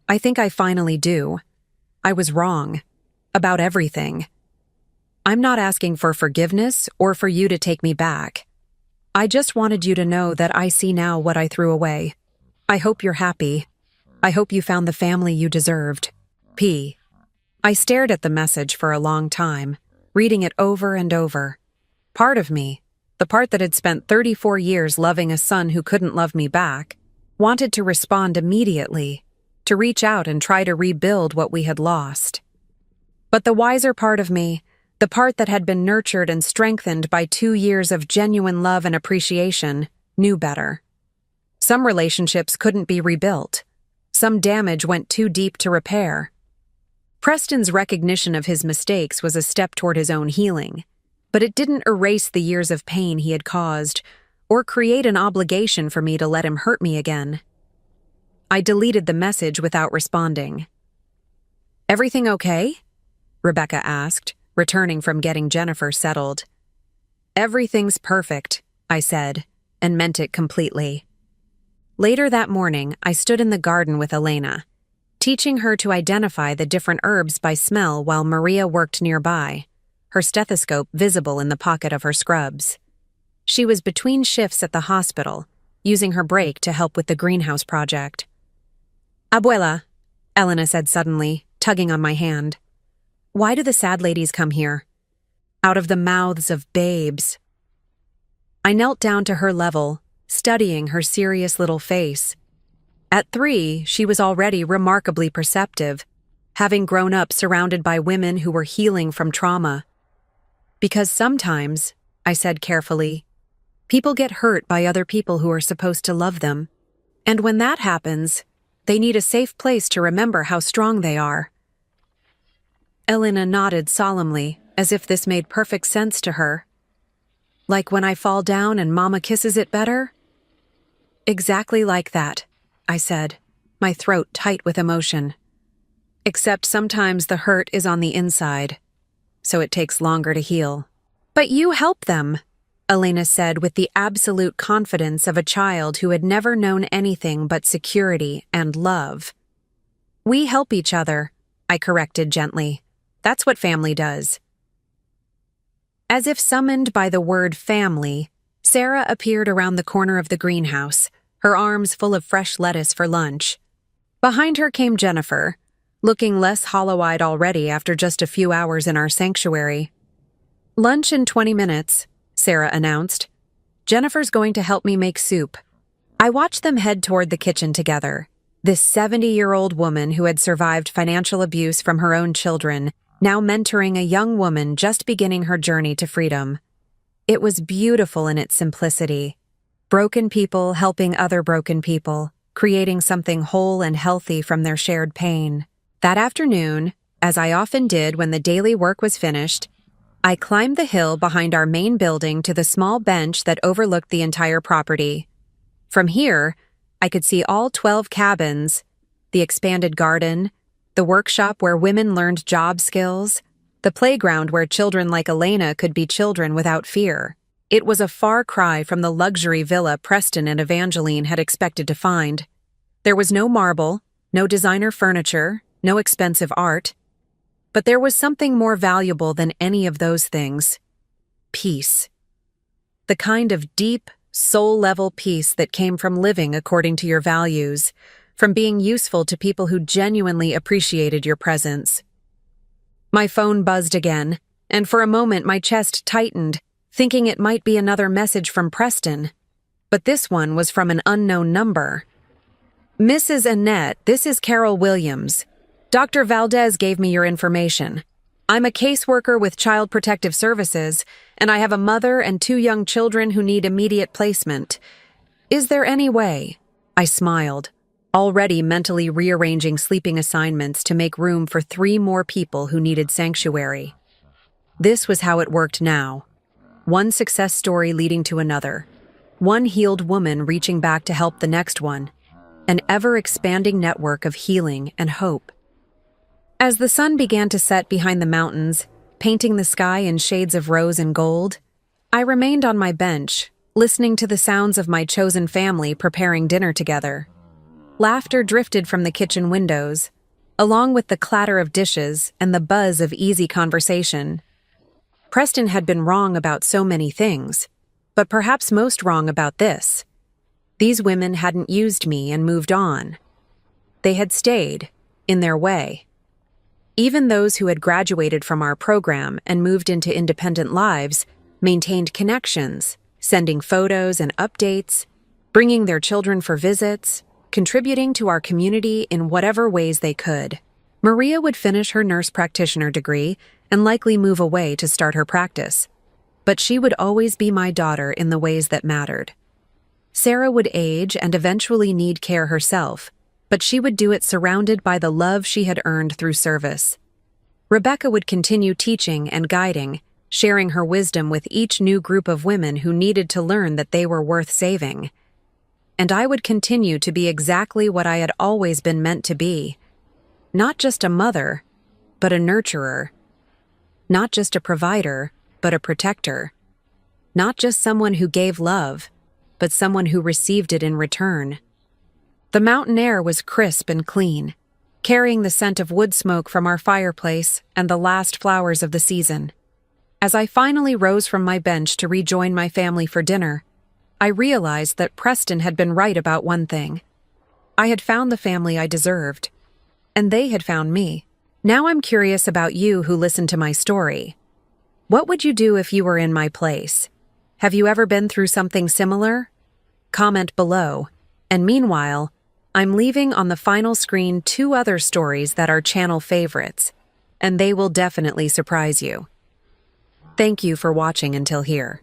I think I finally do. I was wrong. About everything. I'm not asking for forgiveness or for you to take me back. I just wanted you to know that I see now what I threw away. I hope you're happy. I hope you found the family you deserved. P." I stared at the message for a long time, reading it over and over. Part of me, the part that had spent 34 years loving a son who couldn't love me back, wanted to respond immediately, to reach out and try to rebuild what we had lost. But the wiser part of me, the part that had been nurtured and strengthened by 2 years of genuine love and appreciation, knew better. Some relationships couldn't be rebuilt. Some damage went too deep to repair. Preston's recognition of his mistakes was a step toward his own healing, but it didn't erase the years of pain he had caused or create an obligation for me to let him hurt me again. I deleted the message without responding. "Everything okay?" Rebecca asked, returning from getting Jennifer settled. "Everything's perfect," I said, and meant it completely. Later that morning, I stood in the garden with Elena, teaching her to identify the different herbs by smell while Maria worked nearby, her stethoscope visible in the pocket of her scrubs. She was between shifts at the hospital, using her break to help with the greenhouse project. "Abuela," Elena said suddenly, tugging on my hand. "Why do the sad ladies come here?" "Out of the mouths of babes." I knelt down to her level, studying her serious little face. At 3, she was already remarkably perceptive, having grown up surrounded by women who were healing from trauma. "Because sometimes," I said carefully, "people get hurt by other people who are supposed to love them. And when that happens, they need a safe place to remember how strong they are." Elena nodded solemnly, as if this made perfect sense to her. "Like when I fall down and Mama kisses it better?" "Exactly like that," I said, my throat tight with emotion. "Except sometimes the hurt is on the inside, so it takes longer to heal." "But you help them," Elena said with the absolute confidence of a child who had never known anything but security and love. "We help each other," I corrected gently. "That's what family does." As if summoned by the word family, Sarah appeared around the corner of the greenhouse, her arms full of fresh lettuce for lunch. Behind her came Jennifer, looking less hollow-eyed already after just a few hours in our sanctuary. "Lunch in 20 minutes, Sarah announced. "Jennifer's going to help me make soup." I watched them head toward the kitchen together. This 70-year-old woman who had survived financial abuse from her own children, now mentoring a young woman just beginning her journey to freedom. It was beautiful in its simplicity. Broken people helping other broken people, creating something whole and healthy from their shared pain. That afternoon, as I often did when the daily work was finished, I climbed the hill behind our main building to the small bench that overlooked the entire property. From here, I could see all 12 cabins, the expanded garden, the workshop where women learned job skills, the playground where children like Elena could be children without fear. It was a far cry from the luxury villa Preston and Evangeline had expected to find. There was no marble, no designer furniture, no expensive art. But there was something more valuable than any of those things: peace. The kind of deep, soul-level peace that came from living according to your values, from being useful to people who genuinely appreciated your presence. My phone buzzed again, and for a moment my chest tightened, thinking it might be another message from Preston. But this one was from an unknown number. "Mrs. Annette, this is Carol Williams. Dr. Valdez gave me your information. I'm a caseworker with Child Protective Services, and I have a mother and 2 young children who need immediate placement. Is there any way?" I smiled, already mentally rearranging sleeping assignments to make room for 3 more people who needed sanctuary. This was how it worked now. One success story leading to another. One healed woman reaching back to help the next one. An ever-expanding network of healing and hope. As the sun began to set behind the mountains, painting the sky in shades of rose and gold, I remained on my bench, listening to the sounds of my chosen family preparing dinner together. Laughter drifted from the kitchen windows, along with the clatter of dishes and the buzz of easy conversation. Preston had been wrong about so many things, but perhaps most wrong about this. These women hadn't used me and moved on. They had stayed, in their way. Even those who had graduated from our program and moved into independent lives maintained connections, sending photos and updates, bringing their children for visits, contributing to our community in whatever ways they could. Maria would finish her nurse practitioner degree and likely move away to start her practice. But she would always be my daughter in the ways that mattered. Sarah would age and eventually need care herself, but she would do it surrounded by the love she had earned through service. Rebecca would continue teaching and guiding, sharing her wisdom with each new group of women who needed to learn that they were worth saving. And I would continue to be exactly what I had always been meant to be. Not just a mother, but a nurturer. Not just a provider, but a protector. Not just someone who gave love, but someone who received it in return. The mountain air was crisp and clean, carrying the scent of wood smoke from our fireplace and the last flowers of the season. As I finally rose from my bench to rejoin my family for dinner, I realized that Preston had been right about one thing. I had found the family I deserved, and they had found me. Now I'm curious about you who listened to my story. What would you do if you were in my place? Have you ever been through something similar? Comment below. And meanwhile, I'm leaving on the final screen 2 other stories that are channel favorites, and they will definitely surprise you. Thank you for watching until here.